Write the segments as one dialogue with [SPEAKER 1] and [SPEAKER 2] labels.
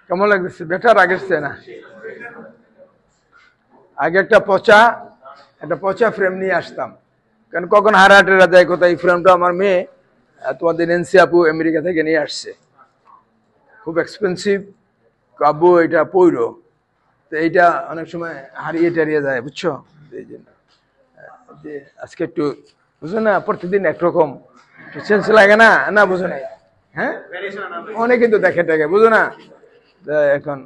[SPEAKER 1] কেমন লাগতেছে? বেটার আগের চেয়ে না? আগে একটা পচা ফ্রেম নিয়ে আসতাম, কারণ কখন হারাহাটেরা যায় কোথায়। এই ফ্রেমটা আমার মেয়ে তোমাদের এনসি আপু আমেরিকা থেকে নিয়ে আসছে, খুব এক্সপেন্সিভ। আব্বু এটা পইরো, তো এইটা অনেক সময় হারিয়ে টারিয়ে যায়, বুঝছো? এই জন্য যে আজকে একটু বুঝো না, প্রতিদিন একরকম চেঞ্জ লাগে না, না বুঝো না? হ্যাঁ, অনেকে তো দেখে টাকে, বুঝো না? এখন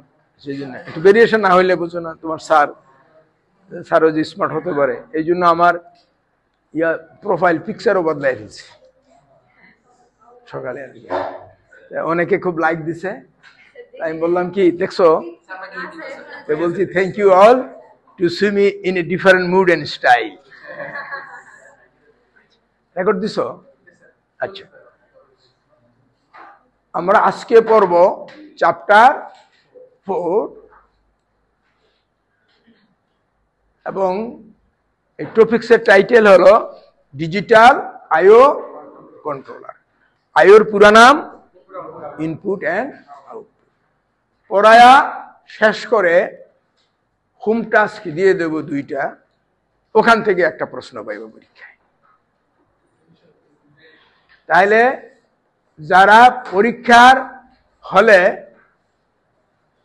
[SPEAKER 1] সেই জন্য একটু ভেরিয়েশন না হইলে বুঝো না, তোমার স্যারও যে স্মার্ট হতে পারে, এই জন্য আমার প্রোফাইল পিকচারও বদলাই ফেলছে সকালে আর কি। অনেকে খুব লাইক দিছে, আমি বললাম কি দেখছো, বলছি thank you all to see me in a different mood and style. Record দিছো? আচ্ছা, আমরা আজকে পড়ব চ্যাপ্টার 4 এবং এই টপিক্সের টাইটেল হলো ডিজিটাল আইও কন্ট্রোলার। আইওর পুরা নাম ইনপুট অ্যান্ড আউটপুট। পড়ায়া শেষ করে হোম টাস্ক দিয়ে দেব 2টা, ওখান থেকে একটা প্রশ্ন পাইব পরীক্ষায়। তাহলে যারা পরীক্ষার হলে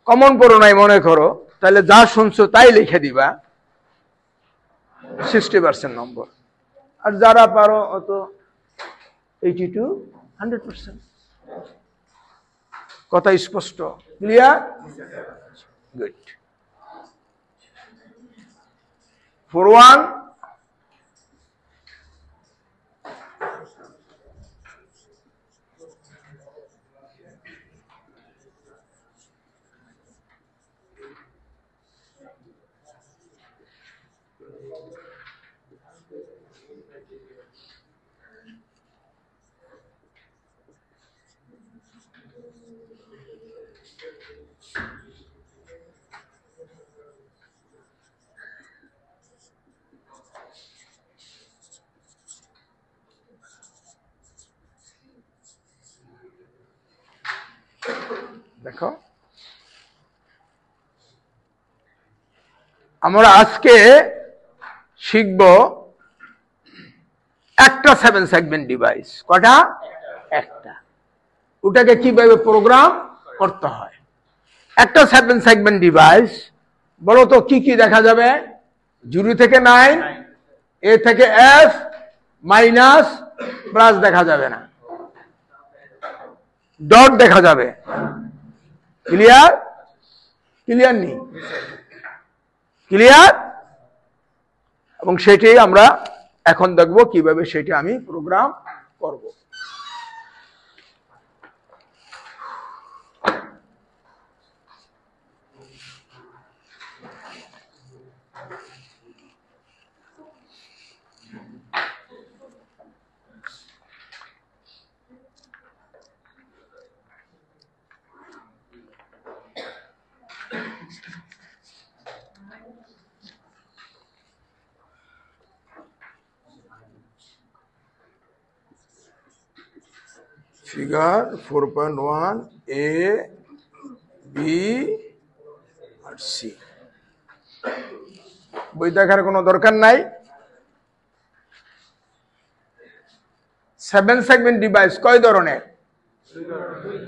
[SPEAKER 1] কমন পড়ো নাই মনে করো, তাহলে যা শুনছো তাই লিখে দিবা, 60% নম্বর। আর যারা পারো অত 80 to 100%। কথা স্পষ্ট? ক্লিয়ার? গুড। 4-1 দেখো, আমরা আজকে শিখব একটা 7 সেগমেন্ট ডিভাইস। কটা? একটা। ওটাকে কিভাবে প্রোগ্রাম করতে হয়। একটা 7 সেগমেন্ট ডিভাইস, বলো তো কি কি দেখা যাবে? 0 থেকে 9, A থেকে F, মাইনাস প্লাস দেখা যাবে না, ডট দেখা যাবে। ক্লিয়ার? ক্লিয়ার নেই? ক্লিয়ার? এবং সেটাই আমরা এখন দেখব কিভাবে সেটা আমি প্রোগ্রাম করব। ফিগার 4.1 A, B আর C। বই দেখার কোনো দরকার নাই। 7 সেগমেন্ট ডিভাইস কয় ধরনের?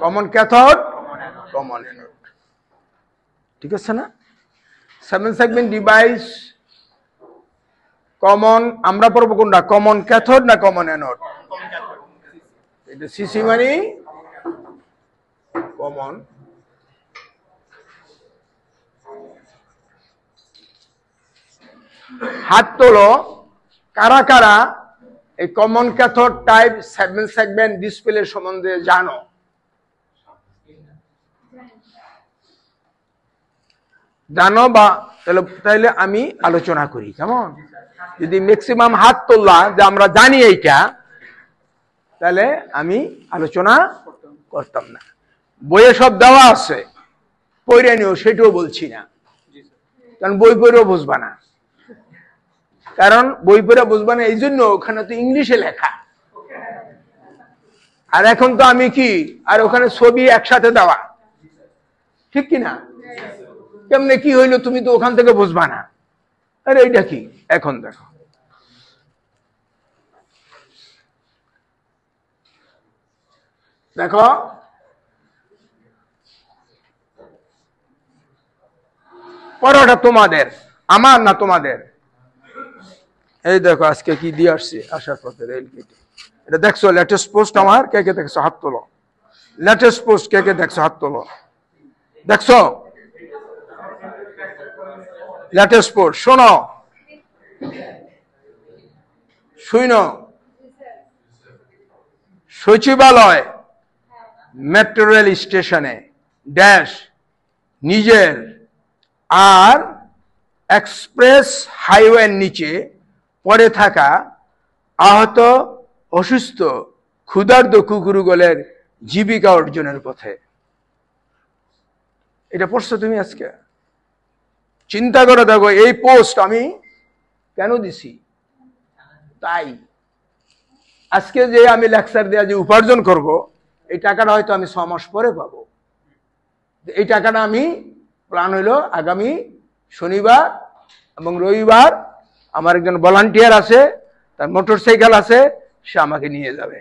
[SPEAKER 1] Common cathode, common anode. ঠিক আছে না? 7 সেগমেন্ট ডিভাইস কমন, আমরা পড়বো কোনটা? কমন ক্যাথোড না কমন অ্যানোড? এটা সিসি মানে কমন। হাত তোলো কারা কারা এই common cathode type 7 segment display সম্বন্ধে জানো? জানো বা তাহলে আমি আলোচনা করি, কেমন? যদি ম্যাক্সিমাম হাত তোলা যে আমরা জানি এইটা, তাহলে আমি আলোচনা করতাম না। বইয়ে সব দেওয়া আছে, পড়ে নিও, সেটাও বলছি না, কারণ বই পড়েও বুঝবা না। কারণ বই পড়ে বুঝবা না এই জন্য ওখানে তো ইংলিশে লেখা, আর এখন তো আমি কি, আর ওখানে ছবি একসাথে দেওয়া। ঠিক কিনা? কেমনে কি হইলো তুমি তো ওখান থেকে বুঝবা না। আরে এইটা কি? এখন দেখো, দেখো পরোটা তোমাদের, আমার না তোমাদের। এই দেখো আজকে কি দিয়ে আসছি আসার পথে রেল কেটে। এটা দেখছো লেটেস্ট পোস্ট আমার? কে কে দেখছো হাত তোলো। লেটেস্ট পোস্ট কে কে দেখছো হাত তোলো। দেখছো লেটেস্ট পোস্ট? শোনো, শুনো, সচিবালয় মেট্রো রেল স্টেশনে ড্যাশ নিজের আর এক্সপ্রেস হাইওয়ের নিচে পড়ে থাকা আহত অসুস্থ ক্ষুধার্ত কুকুরগুলোর জীবিকা অর্জনের পথে। এটা পড়ছো তুমি আজকে? চিন্তা করে দেখো এই পোস্ট আমি কেন দিছি। তাই আজকে যে আমি লেকচার দেওয়া যে উপার্জন করব, এই টাকাটা হয়তো আমি 6 মাস পরে পাবো। এই টাকাটা আমি প্ল্যান হইলো আগামী শনিবার এবং রবিবার আমার একজন ভলান্টিয়ার আছে, তার মোটর সাইকেল আছে, সে আমাকে নিয়ে যাবে,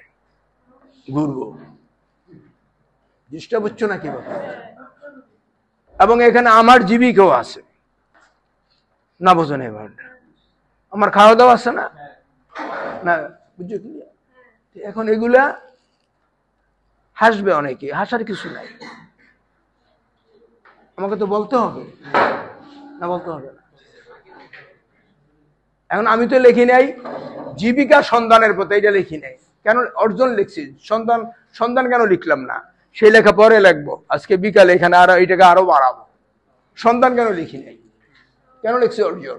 [SPEAKER 1] ঘুরবো। জিনিসটা বুঝছো নাকি বাবা? এবং এখানে আমার জীবিকাও আছে না, বোঝো না? এবার আমার খাওয়া দাওয়া আছে না, না বুঝছো কি? এখন এগুলা হাসবে অনেকে, হাসার কিছু নাই। আমাকে তো বলতে হবে না, বলতে হবে না? এখন আমি তো লিখি নাই জীবিকা সন্ধানের পথে, এটা লিখি নাই। কেন অর্জন লিখছি? সন্ধান, সন্ধান কেন লিখলাম না? সেই লেখা পরে লিখবো, আজকে বিকালে এখানে আরো এইটাকে আরো বাড়াবো। সন্ধান কেন লিখি নাই? কেন লিখছি অর্জন?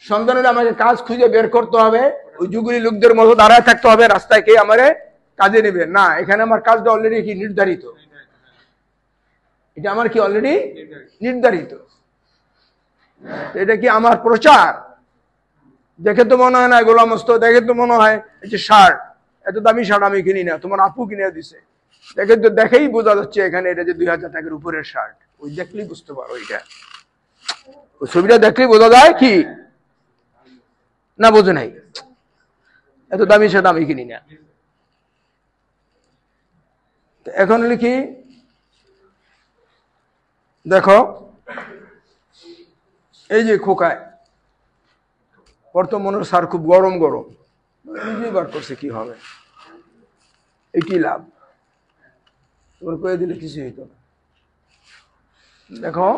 [SPEAKER 1] সন্ধানের আমাকে কাজ খুঁজে বের করতে হবে, ওই যুগলি লোকদের মতো দাঁড়ায় থাকতে হবে রাস্তায়, কে আমারে কাজে নেবে না। এখানে আমার কাজটা অলরেডি কি নির্ধারিত, এটা আমার কি অলরেডি নির্ধারিত। এটা কি আমার প্রচার? দেখে তো মনে হয় না গোলাম মস্ত, দেখে তো মনে হয় এই যে শার্ট, এত দামি শার্ট আমি কিনি না, তোমার আপু কিনে দিছে। দেখে তো দেখেই বোঝা যাচ্ছে এখানে এটা যে 2000 টাকার উপরের শার্ট। ওই দেখলেই বুঝতে পারো, এটা ওই ছবিটা দেখলেই বোঝা যায় কি না, বোঝে নাই? এত দামি শার্ট আমি কিনি না। এখন লিখি, দেখো এই যে খোকায় বর্তমানের স্যার খুব গরম গরম, নিজেই বার করছে কি হবে, এটি লাভ। তোমার কয়ে দিলে কিছু হইতো না। দেখো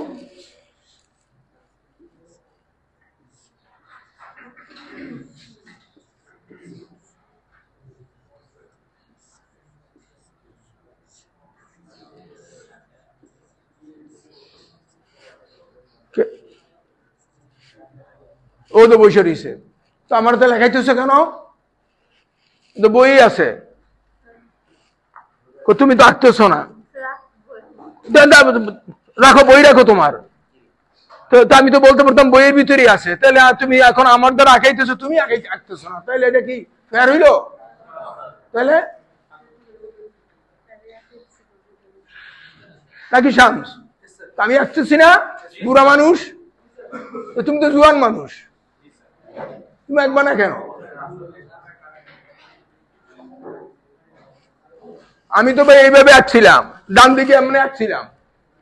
[SPEAKER 1] ও তো বসে রয়েছে, তো আমার তো লেখাইতেছে কেন? তো বই আছে, তুমি তো আঁকতেছ না। রাখো, বই রাখো তোমার। তো আমি তো বলতে পারতাম বইয়ের ভিতরেই আছে, তাহলে তুমি এখন আমার দ্বারা আঁকাইতেছো, তুমি আঁকতেছো না, তাহলে এটা কি ফেয়ার হইলো? তাহলে নাকি শামস আমি আঁকতেছি না? বুড়া মানুষ, তুমি তো জুয়ান মানুষ, তুমি আঁকবা না কেন? আমি তো ভাই এইভাবে আঁকছিলাম, ডান দিকে এমনি আঁকছিলাম,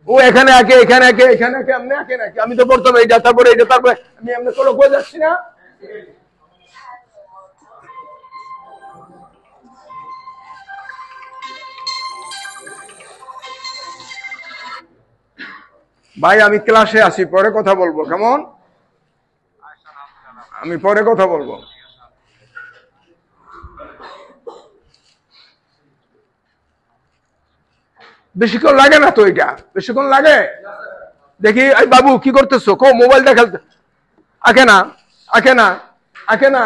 [SPEAKER 1] ও এখানে আঁকে, এখানে আঁকে, এখানে আঁকে, এমনি আঁকে নাকি? আমি তো পড়তাম এইটা, তারপরে এইটা, তারপরে আমি এমনি কোনো করে যাচ্ছি না। ভাই আমি ক্লাসে আছি, পরে কথা বলবো, কেমন? আমি পরে কথা বলবো। বেশিক্ষণ লাগে না তো, এটা বেশিক্ষণ লাগে? দেখি এই বাবু কি করতেছো? কো মোবাইল দেখাতে আঁকে না, আঁকে না, আঁকে না,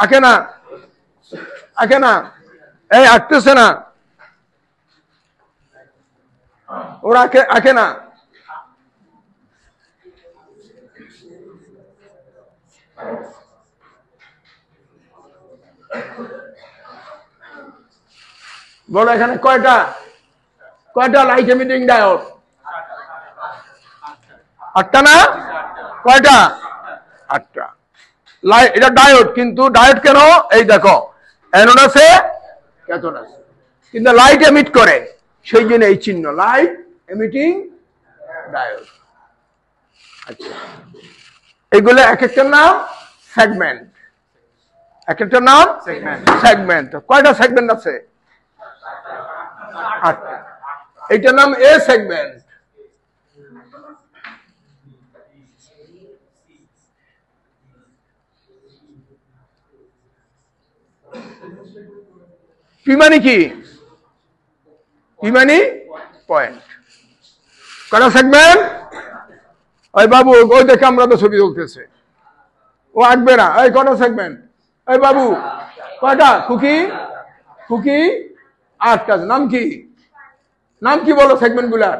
[SPEAKER 1] আঁকে না, আঁকে না, এই আঁকতেছে না, ওরা আঁকে, আঁকে না। বলো এখানে কয়টা, কয়টা লাইট এমিটিং ডায়োড? 8টা না? কয়টা? 8টা। লাইট, এটা ডায়োড, কিন্তু ডায়োড কেন? এই দেখো অ্যানোড আছে, ক্যাথোড আছে, কিন্তু লাইট এমিট করে, সেই জন্য এই চিহ্ন, লাইট এমিটিং ডায়োড। আচ্ছা, এইগুলো এক একটার নাম সেগমেন্ট, এক একটার নাম সেগমেন্ট। কয়টা সেগমেন্ট আছে? 8টা। এইটার নাম এ সেগমেন্ট। পি মানে কি? পি মানে পয়েন্ট। কয়টা সেগমেন্ট? ওই বাবু, ওই দেখে আমরা তো ছবি তুলতেছে, ও আঁকবে না। এই কয়টা সেগমেন্ট? এই বাবু কয়টা? খুকি, খুকি 8টা। নাম কি? নাম কি বলো সেগমেন্ট গুলার?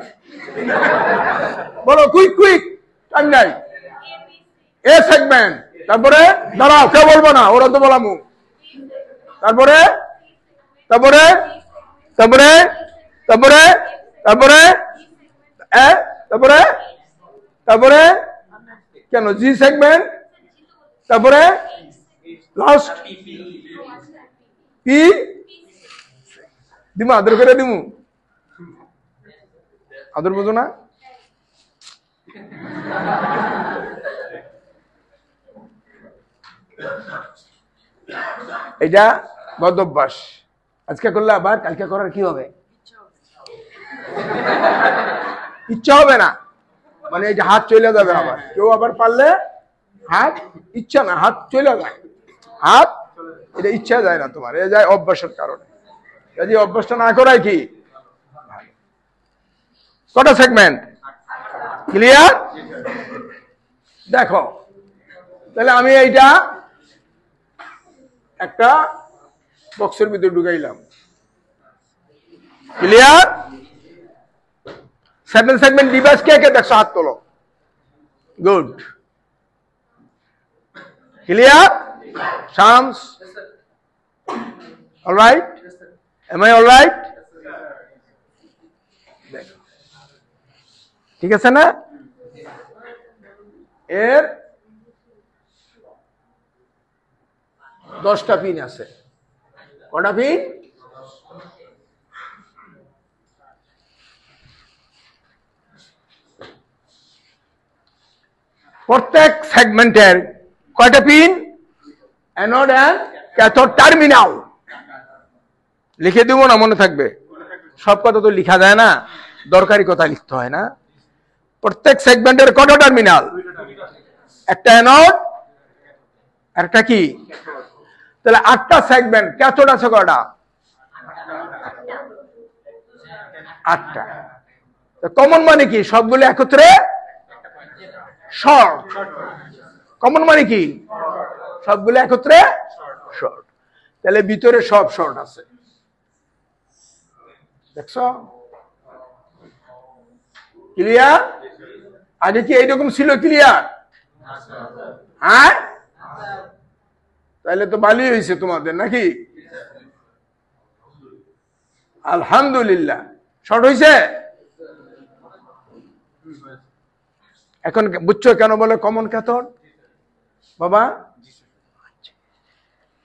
[SPEAKER 1] বলো, কুইক কুইক, টাইম নাই। এ সেগমেন্ট। তারপরে দাঁড়াও, কেউ বলবো না, ওরা তো বলামু। তারপরে তারপরে তারপরে তারপরে তারপরে তারপরে তারপরে কেন জি সেগমেন্ট? তারপরে লাস্ট পি। দিমু আদর করে দিমু, আদর বুঝো না? এটা বদ অভ্যাস, আজকে করলে আবার কালকে করার কি হবে? ইচ্ছা হবে না, মানে এই যে হাত চলে যাবে আবার। কেউ আবার পারলে হাত, ইচ্ছা না, হাত চলে যায়, হাত এটা ইচ্ছা যায় না তোমার, এ যায় অভ্যাসের কারণে। যদি অভ্যাসটা না করাই কি? কটা সেগমেন্ট? ক্লিয়ার? দেখো তাহলে আমি এইটা একটা বক্সের ভিতরে ঢুকাইলাম। ক্লিয়ার? 7 সেগমেন্ট ডিভাইস কে কে দেখছো? হাত তোলো। Good. Clear? Shams, alright? Am I alright? ঠিক আছে না? এর 10টা পিন আছে। কটা পিন? প্রত্যেক সেগমেন্টের কয়টা pin? Anode and cathode terminal. লিখে দেবো না, মনে থাকবে? সব কথা তো লিখা যায় না, দরকারি কথা লিখতে হয় না। প্রত্যেক সেগমেন্টের কটা টার্মিনাল? একটা অ্যানোড, একটা কি? তাহলে 8টা সেগমেন্ট, ক্যাথোড আছে কটা? 8টা। কমন মানে কি? সবগুলো একত্রে শর্ট। কমন মানে কি? সবগুলো একত্রে শর্ট। তাহলে ভিতরে সব শর্ট আছে, দেখছো? ক্লিয়ার? আগে কি এইরকম ছিল? ক্লিয়ার? হ্যাঁ, তাহলে তো ভালোই হয়েছে তোমাদের, নাকি? আলহামদুলিল্লাহ। শর্ট হয়েছে? এখন বুঝছো কেন বলে কমন ক্যাথোড? বাবা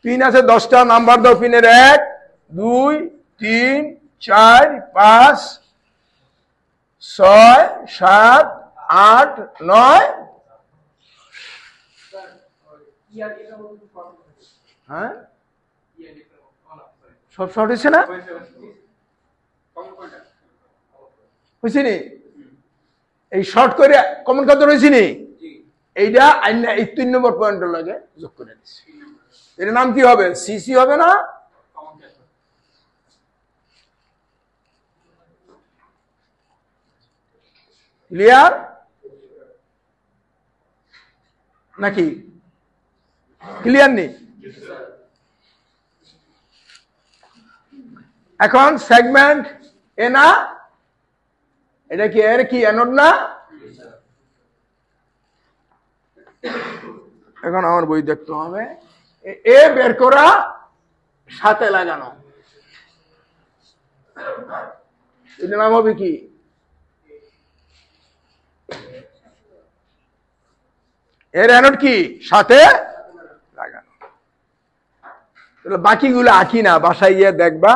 [SPEAKER 1] পিন আছে 10টা, নাম্বার দাও পিনের। 1 2 3 4 5 6 7 8 9। হ্যাঁ, সব শর্ট হয়েছে না? হয়েছে নি? এই শর্ট করে কমন কত রয়েছে নি? এইটা এই 3 নম্বর পয়েন্টের লাগে যোগ করে দিচ্ছি। এর নাম কি হবে? সিসি হবে না? ক্লিয়ার নাকি? ক্লিয়ার নেই? এখন সেগমেন্ট এ না, এটা কি এর কি অ্যানোড না? এখন আমার বই দেখতে হবে। এ বের করা, সাথে লাগানো। এটার নাম হবে কি? এর অ্যানোড কি সাথে লাগানো। তাহলে বাকিগুলো আঁকি না, বাসায় গিয়ে দেখবা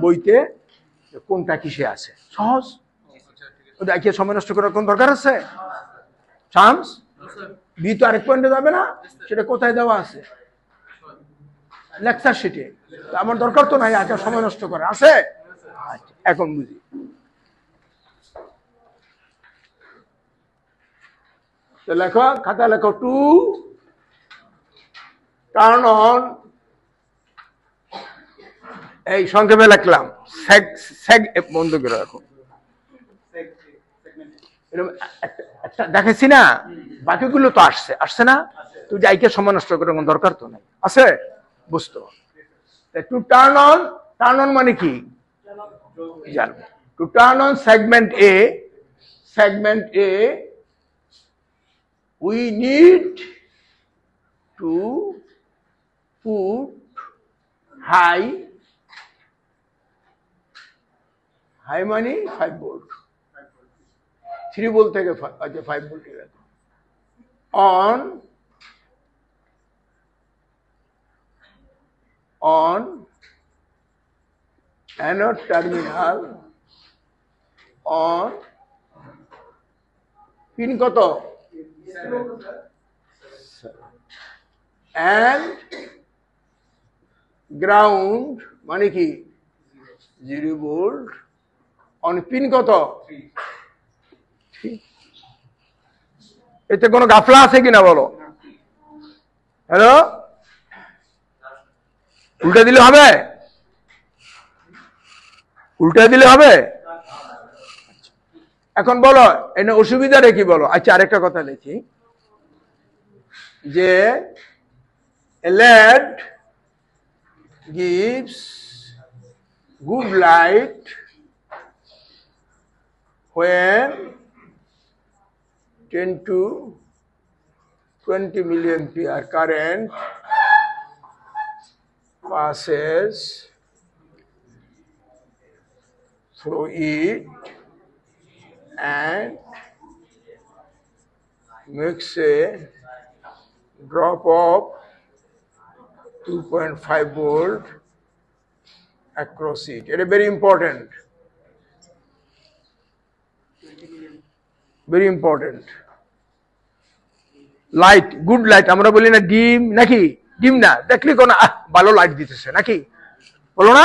[SPEAKER 1] বইতে কোনটা কিসে আছে, সহজ। ওটা আঁকিয়ে সময় নষ্ট করার কোন দরকার আছে? চান্স বি তো আরেক পয়েন্টে যাবে না, সেটা কোথায় দেওয়া আছে? লেকচার শিটে। আমার দরকার তো নাই আঁকা সময় নষ্ট করে, আছে? আচ্ছা, এখন বুঝি। তো লেখো, খাতা লেখো, টু টার্ন অন, এই সংক্ষেপে লিখলাম বন্ধ করে রাখো। একটা দেখাচ্ছি না, বাকিগুলো তো আসছে না, তুই যাইকে সময় নষ্ট করে কোনো দরকার তো নাই, আছে? বুঝতো টু টার্ন অন মানে কি জানো? To turn on segment A we need to put high মানে 5 ভোল্ট, 3 ভোল্ট থেকে 5 volt on anode terminal on pin কত? and ground মানে কি 0 ভোল্ট on পিন কত? এতে কোনো গাফলা আছে কিনা বলো? হ্যালো, উল্টা দিলে হবে? উল্টা দিলে হবে? এখন বলো এনে অসুবিধাটা কি বলো? আচ্ছা, আরেকটা কথা লিখি যে LED gives good light when 10 to 20 milliampere current passes through it and makes a drop of 2.5 volt across it. It is very important. Very important. Light, good light আমরা বলি না, ডিম নাকি? ডিম না, দেখলি কোন ভালো লাইট দিতেছে নাকি, বলো না?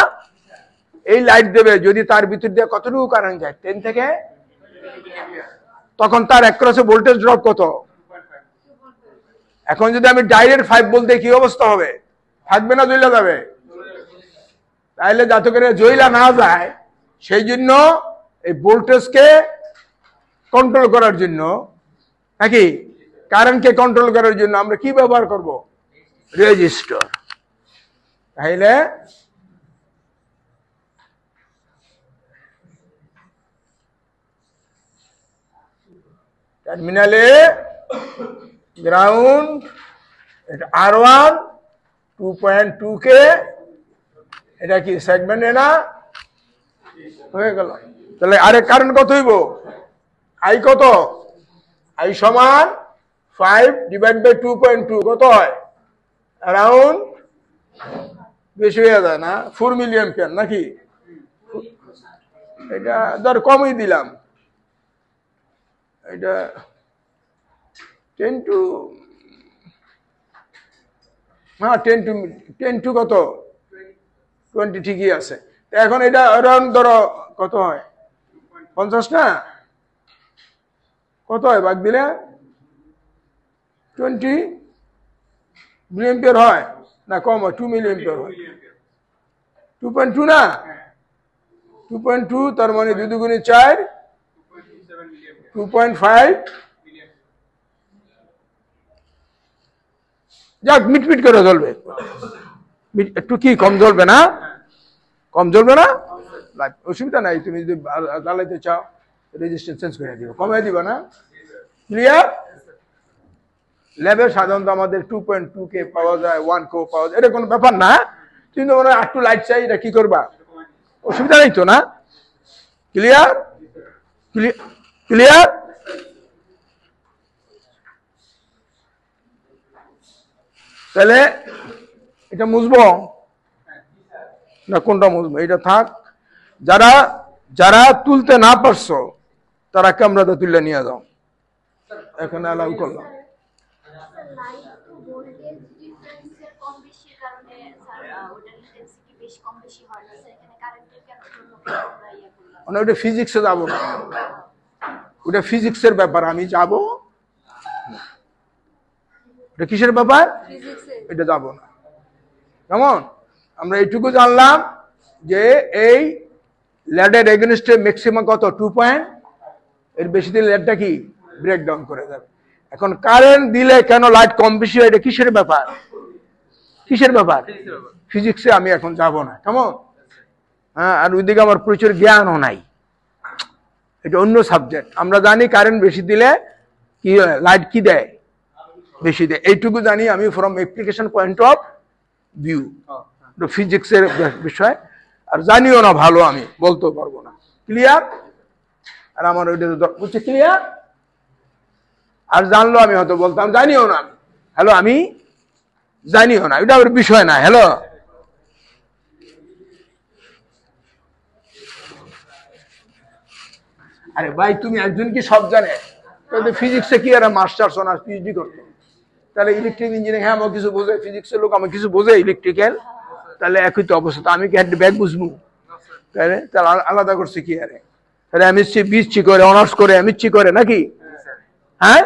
[SPEAKER 1] এই লাইট দেবে যদি তার ভিতর দিয়ে কতটুকু কারেন্ট যায়, 10 থেকে, তখন তার অ্যাক্রসে ভোল্টেজ ড্রপ কত? এখন যদি আমি ডাইরেক্ট 5 বলতে কি অবস্থা হবে? থাকবে না জ্বলে যাবে? তাহলে যাতে করে জ্বলা না যায় সেই জন্য এই ভোল্টেজকে কন্ট্রোল করার জন্য নাকি কারেন্টকে কন্ট্রোল করার জন্য আমরা কি ব্যবহার করব? রেজিস্টর। তাহলে টার্মিনালে গ্রাউন্ড, এটা R1 2.2 কে, এটা কি সেগমেন্টে না হয়ে গেল। তাহলে আরে কারেন্ট কত হইব? আই কত? আই সমান 5 ডিভাইড বাই 2.2 কত হয়? অ্যারাউন্ড, বেশি হয়ে যায় না, 4 মিলিঅ্যাম্পিয়ার নাকি? এটা ধর কমই দিলাম, এটা 10 to কত? 20 ঠিকই আছে। এখন এটা অ্যারাউন্ড ধরো কত হয়? 50 না? কত হয় ভাগ দিলে? 20 মিলিঅ্যাম্পিয়ার হয় না কম হয়? 2 মিলিঅ্যাম্পিয়ার হয়। 2.2 না? 2.2 তার মানে 2 দুগুণে 4, 2.5। যাক, মিটমিট করে জ্বলবে, একটু কি কম জ্বলবে না? কম জ্বলবে না? অসুবিধা নাই, তুমি যদি জ্বালাইতে চাও রেজিস্ট্যান্স চেঞ্জ করে দিবে, কমাই দিবা না? ক্লিয়ার? ল্যাবে সাধারণত আমাদের 2.2 কে পাওয়া যায়, 1 কেও পাওয়া যায়, এটা কোনো ব্যাপার না। কিন্তু মনে হয় একটু লাইট চাই, এটা কি করবা? অসুবিধা নেই তো না? ক্লিয়ার? ক্লিয়ার? তাহলে এটা মুছবো না কোনটা মুছবো? এটা থাক। যারা যারা তুলতে না পারছো তারা ক্যামেরাতে তুলে নিয়ে যাও, এখানে অ্যালাউ করলাম। মানে ওটা ফিজিক্সে যাবো না, ওটা ফিজিক্সের ব্যাপার, আমি যাব। এটা কিসের ব্যাপার? এটা যাব না। কেমন? আমরা এইটুকু জানলাম যে এই ল্যাডের এগেনস্টে ম্যাক্সিমাম কত, 2 পয়েন্ট, এর বেশি দিলে ল্যাডটা কি ব্রেকডাউন করে যাবে। এখন কারেন্ট দিলে কেন লাইট কম বেশি হয়, এটা কিসের ব্যাপার? কিসের ব্যাপার? ফিজিক্সে আমি এখন যাব না। কেমন? হ্যাঁ, আর ওইদিকে আমার প্রচুর জ্ঞানও নাই, এটা অন্য সাবজেক্ট। আমরা জানি কারেন্ট বেশি দিলে কি লাইট কি দেয়, বেশি দেয়, এইটুকু জানি আমি from application point of view, ফিজিক্সের বিষয়। আর জানিও না ভালো, আমি বলতেও পারবো না। ক্লিয়ার? আর আমার ওইটা বুঝছে ক্লিয়ার? আর জানলো আমি হয়তো বলতাম জানিও না, হ্যালো আমি জানিও না, এটা আমার বিষয় না। হ্যালো, আরে ভাই তুমি একজন কি সব জানে? ফিজিক্সে কি আর মাস্টার্স অনার্স পিএইচডি করতো, তাহলে ইলেকট্রিক ইঞ্জিনিয়ারিং, হ্যাঁ আমার কিছু বোঝে, ফিজিক্সের লোক আমার কিছু বোঝে ইলেকট্রিক্যাল, তাহলে একই তো অবস্থা। আমি কি ব্যাগ বুঝবো? তাহলে তাহলে আলাদা করছে কি আরে? তাহলে এমএসসি বিএসসি করে, অনার্স করে, এমএসসি করে নাকি? হ্যাঁ,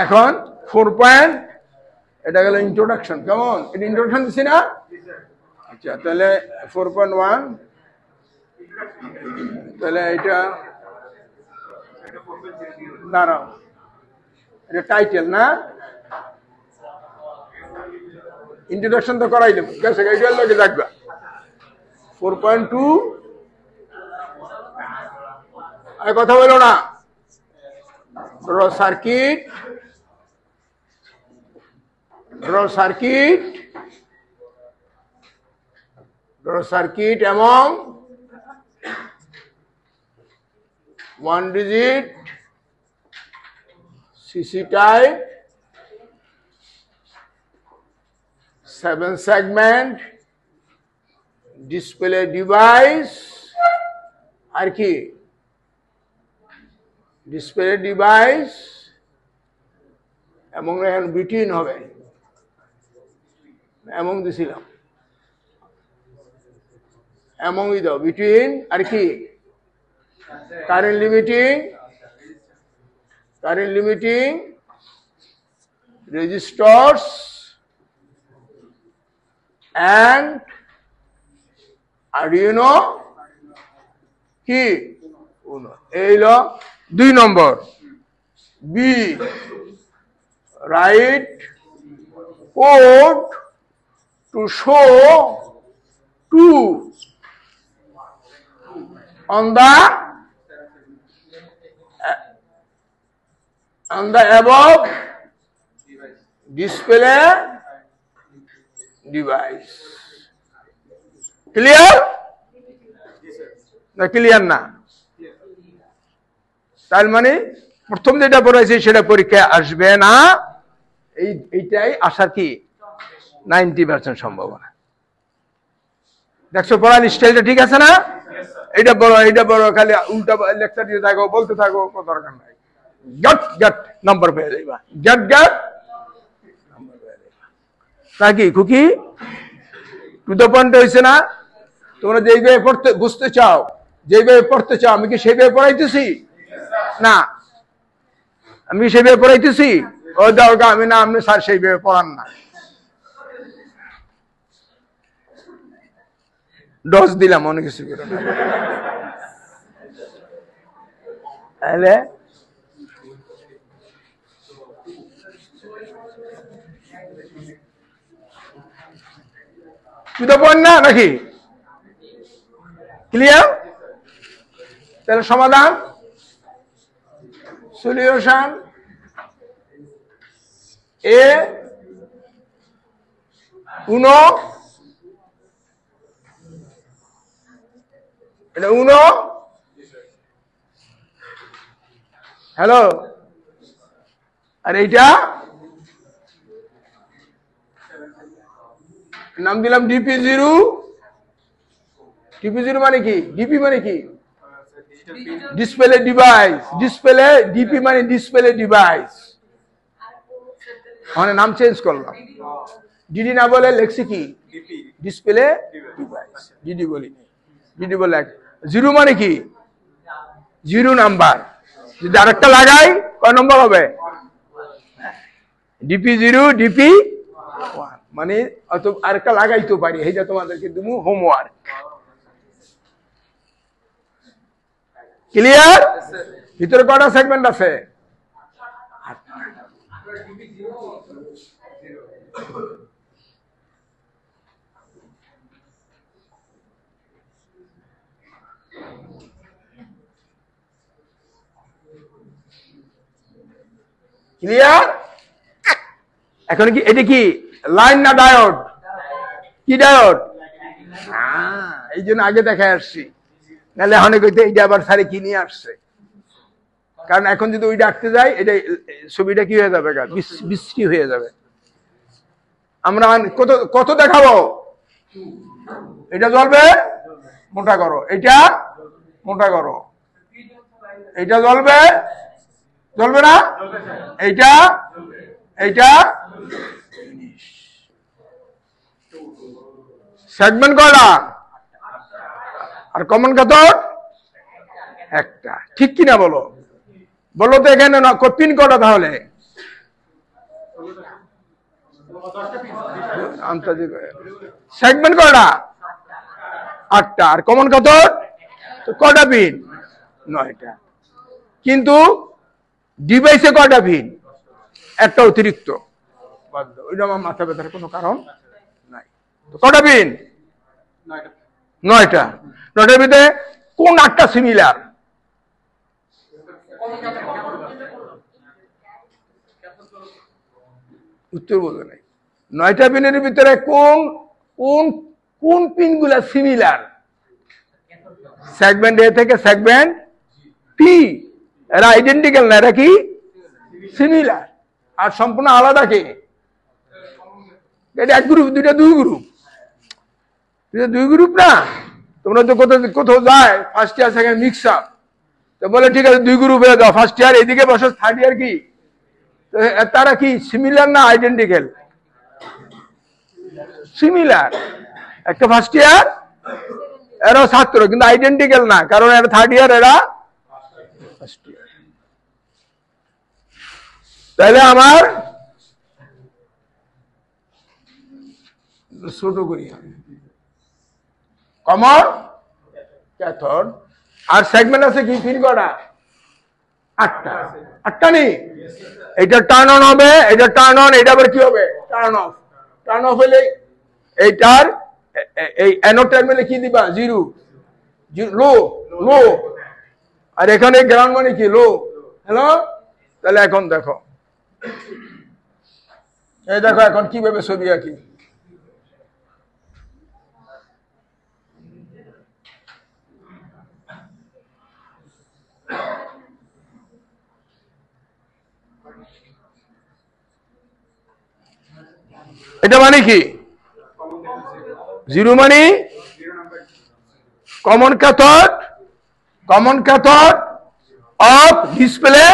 [SPEAKER 1] এখন 4 পয়েন্ট, এটা গেল ইন্ট্রোডাকশন। কেমন? এটা ইন্ট্রোডাকশন দিছি না? আচ্ছা, তাহলে 4.1, তাহলে এটা দাঁড়াও, এটা টাইটেল না, ইন্ট্রোডাকশন তো করাইলাম, গেছে এইটার লগে থাকবা। 4.2, আর কথা বলো না, সার্কিট, সার্কিট, সার্কিট এবং 1 digit CC type 7 segment display device, আর কি ডিসপ্লে ডিভাইস, এবং এখন বিটুইন হবে, এমন দিছিলাম, এমনই দাও বিটুইন, আর কি current limiting resistors and Arduino কি এই হলো 2 নম্বর। Be write code to show to on the above display device. Clear না? ক্লিয়ার না? তার মানে প্রথম যেটা পড়াইছি সেটা পরীক্ষায় আসবে না, এইটাই আসার কি 90% সম্ভাবনা। দেখছো পড়ার স্টাইলটা ঠিক আছে না? এইটা বড় খালি উল্টা লেকচার দিয়ে থাকো, বলতে থাকো, কোনো দরকার নাই। গট নাম্বার পেয়ে যাইবা, গট নাম্বার পেয়ে যাইবা। নাকি খুকি টু দ্য পয়েন্ট হয়েছে না? তোমরা যেইভাবে পড়তে বুঝতে চাও, যেইভাবে পড়তে চাও, আমি কি সেইভাবে পড়াইতেছি না? আমি সেইভাবে পড়াইতেছি? ও দাওগা আমি না, আপনি স্যার সেইভাবে পড়ান না। ডোজ দিলাম অনেক কিছু করে, তাহলে টু দ্য পয়েন্ট না নাকি? ক্লিয়ার? তাহলে সমাধান সলিউশন এ উনো, এটা উনো, হ্যালো, আর এইটা নাম দিলাম DP0। DP0 মানে কি? ডিপি মানে কি? Display device. ডিসপ্লে, ডিপি মানে ডিসপ্লে ডিভাইস। মানে নাম চেঞ্জ করলাম, ডিডি না বলে লেখছি কি ডিসপ্লে ডিভাইস, ডিডি বলি, ডিডি বলে। 0 মানে কি? 0 নাম্বার। যদি আরেকটা লাগাই কয় নম্বর হবে? DP0 DP1 মানে আরেকটা লাগাইতে পারি। এইটা তোমাদেরকে দেবো হোমওয়ার্ক। ক্লিয়ার? ভিতরে কয়টা সেগমেন্ট আছে? ক্লিয়ার? এখন কি এটা কি লাইন না ডায়োড? কি ডায়োড? এই জন্য আগে দেখে আসছি, নাহলে অনেক হইতে এইটা আবার সারে কি নিয়ে আসছে। কারণ এখন যদি ওইটা আঁকতে যাই, এটা ছবিটা কি হয়ে যাবে, বিশ্রী হয়ে যাবে। আমরা কত কত দেখাবো? এটা জ্বলবে, মোটা করো। এটা মোটা করো। এটা জ্বলবে, জ্বলবে না? এইটা, এইটা সেগমেন্ট কয়টা? আর কমন কত? একটা। ঠিক কিনা বলো? বলো তো এখানে না পিন কটা তাহলে? সেগমেন্ট কয়টা? 8টা। আর কমন কত? কয়টা পিন? 9টা। কিন্তু ডিভাইসে কয়টা পিন? একটা অতিরিক্ত। ওইটা আমার মাথা ব্যথার কোনো কারণ নাই। কয়টা পিন? 9টা। 9টার ভিতরে কোন 8টা সিমিলার? উত্তর বলবে নাই। 9টা পিনের ভিতরে কোন কোন কোন পিন গুলা সিমিলার? সেগমেন্ট এ থেকে সেগমেন্ট পি, এরা আইডেন্টিক্যাল না, এরা কি সিমিলার। আর সম্পূর্ণ আলাদা কি? এটা এক গ্রুপ, দুইটা দুই গ্রুপ। দুই গ্রুপ না? তোমরা তো কোথাও যায় first year second mix up, তো বলে ঠিক আছে 2 গ্রুপ হয়ে দাও। ফার্স্ট ইয়ার এদিকে বসো, থার্ড ইয়ার কি? তারা কি সিমিলার না আইডেন্টিক্যাল? সিমিলার। একটা ফার্স্ট ইয়ার, এরাও ছাত্র কিন্তু আইডেন্টিক্যাল না, কারণ এরা থার্ড ইয়ার, এরা ফার্স্ট ইয়ার। তাহলে আমার ছোট করি কমন ক্যাথোড। আর সেগমেন্ট আছে কি? পিন কটা? 8টা। 8টা নেই? এটা টার্ন অন হবে, এটা টার্ন অন, এটা আবার কি হবে? Turn off. টার্ন অফ হলে এইটার এই অ্যানোড টার্মিনালে কি দিবা? 0, লো, লো। আর এখানে গ্রাউন্ড মানে কি? লো। হ্যালো? তাহলে এখন দেখো, এই দেখো এখন কিভাবে ছবি আঁকি। এটা মানে কি? 0 মানে common cathode, common cathode of display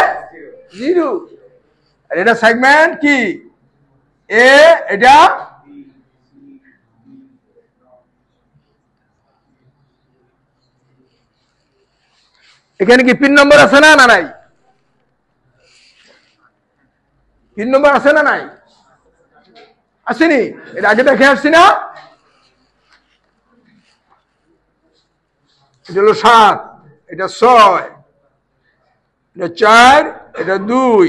[SPEAKER 1] 0। আর এটা সেগমেন্ট কি? এ, এটা এখানে কি পিন নম্বর আছে না? না নাই? পিন নম্বর আছে না নাই? আসেনি? এটা আগে দেখে আসছি না? এটা হলো 7, এটা 6, এটা 4, এটা 2,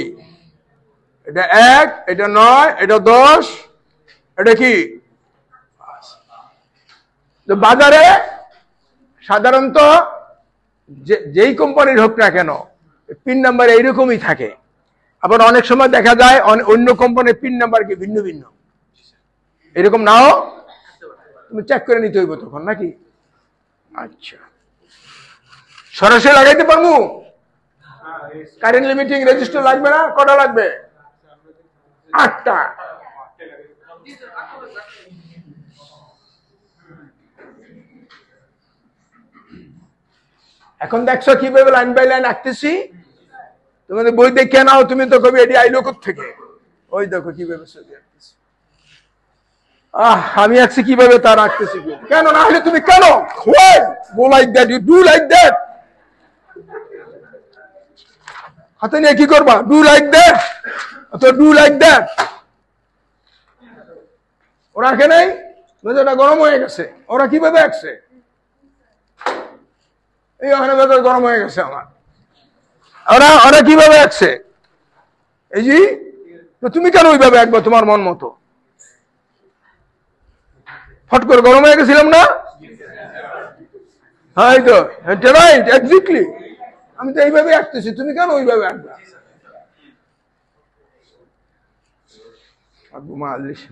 [SPEAKER 1] এটা 1, এটা 9, এটা 10, এটা কি? বাজারে সাধারণত যেই কোম্পানির হোক না কেন, পিন নাম্বার এইরকমই থাকে। আবার অনেক সময় দেখা যায় অন্য কোম্পানির পিন নাম্বার কি ভিন্ন ভিন্ন, এরকম নাও তুমি চেক করে নিতে হইব তখন নাকি। আচ্ছা, সরাসরি লাগাইতে পারবো? কারেন্ট লিমিটিং রেজিস্টার লাগবে না? কটা লাগবে? 8টা। এখন দেখছো কিভাবে লাইন বাই লাইন আঁকতেছি? তোমাদের বই দেখে নাও, তুমি তো কবি এটি আইলো থেকে। ওই দেখো কিভাবে ছবি আঁকতেছি। আমি আঁকছি কিভাবে তার আঁকতেছি। কেন না হলে তুমি কেন go like that, you do like that. হাতে নিয়ে কি করবা? ডু লাইক দ্যাট, তো ডু লাইক দ্যাট। ওরা আঁকে নাই, মেজাটা গরম হয়ে গেছে। ওরা কিভাবে আঁকছে? এই ওখানে মেজাজ গরম হয়ে গেছে আমার। ওরা কিভাবে আঁকছে? এই জি, তো তুমি কেন ওইভাবে আঁকবো তোমার মন মতো? ফট করে গরম হয়ে গেছিলাম না? হ্যাঁ, এই তো রাইট, এক্স্যাক্টলি। আমি তো এইভাবে আঁকতেছি, তুমি কেন ওইভাবে আঁকবা?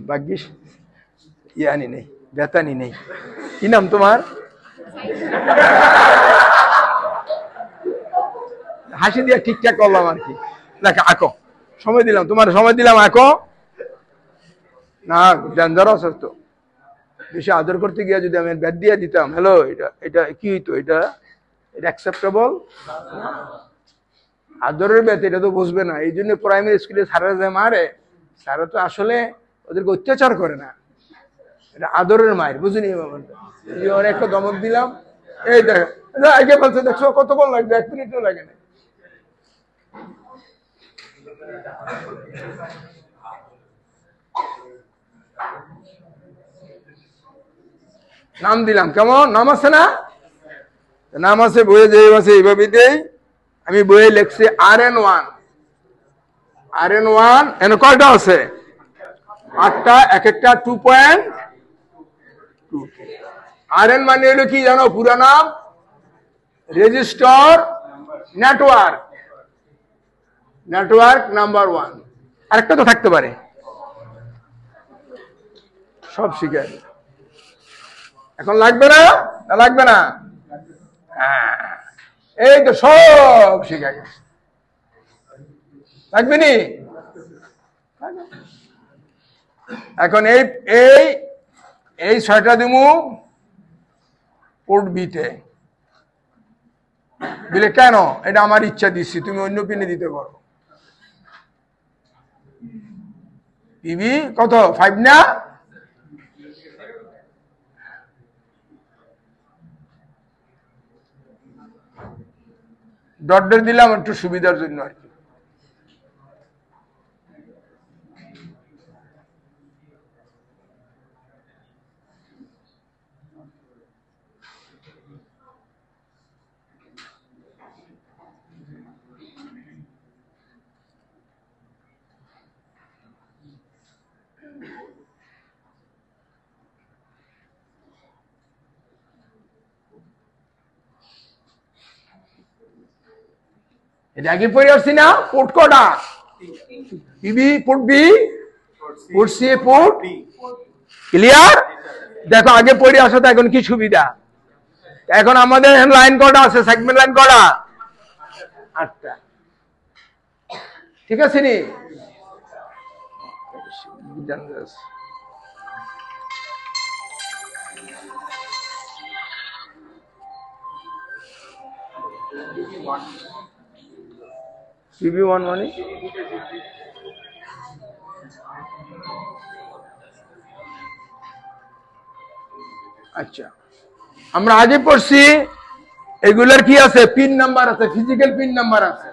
[SPEAKER 1] ভাগ্যিস ইয়ানি নেই, বেতানি নেই। কি নাম তোমার? হাসি দিয়ে ঠিকঠাক করলাম আর কি। দেখ আঁকো, সময় দিলাম, তোমার সময় দিলাম, আঁকো না। ডেঞ্জারাস তো, বেশি আদর করতে গিয়ে যদি আমি ব্যাট দিয়ে দিতাম, হ্যালো এটা এটা কি হইতো? এটা এটা অ্যাকসেপ্টেবল? আদরের ব্যাট, এটা তো বুঝবে না। এই জন্য প্রাইমারি স্কুলে স্যারেরা যে মারে, স্যারা তো আসলে ওদেরকে অত্যাচার করে না, এটা আদরের মায়ের, বুঝিনি ব্যাপারটা। একটা দমক দিলাম, এই দেখ আগে বলছে, দেখছো কতক্ষণ লাগবে? 1 মিনিটও লাগে না। নাম দিলাম, কেমন নাম আছে না? নাম আছে বইয়ে, যে আছে এইভাবে দেই। আমি বইয়ে লিখছি RN1। RN1 এন কয়টা আছে? 8টা, এক একটা 2.2। RN মানে হলো কি জানো? পুরা নাম রেজিস্টার নেটওয়ার্ক, নেটওয়ার্ক নাম্বার 1। আরেকটা তো থাকতে পারে, সব শিখে। এখন লাগবে না? লাগবে না? এই তো সব শিখে গেছে, লাগবে নি? এখন এই এই এই 6টা দিমু পোর্ট বিতে দিলে। কেন? এটা আমার ইচ্ছা দিচ্ছি, তুমি অন্য পিনে দিতে পারো। পিবি কত? 5 না? ডট ডট দিলাম একটু সুবিধার জন্য আর কি। এটা আগে পড়ে আসছি না? পোর্ট কটা? PB, port B, port C, port clear? দেখো আগে পড়ে আসো তো, এখন কি সুবিধা? এখন আমাদের লাইন কটা আছে? সেগমেন্ট লাইন কটা? 8টা। ঠিক আছে নি? PB1 মানে আচ্ছা, আমরা আগে পড়ছি এগুলার কি আছে? পিন নাম্বার আছে, ফিজিক্যাল পিন নাম্বার আছে।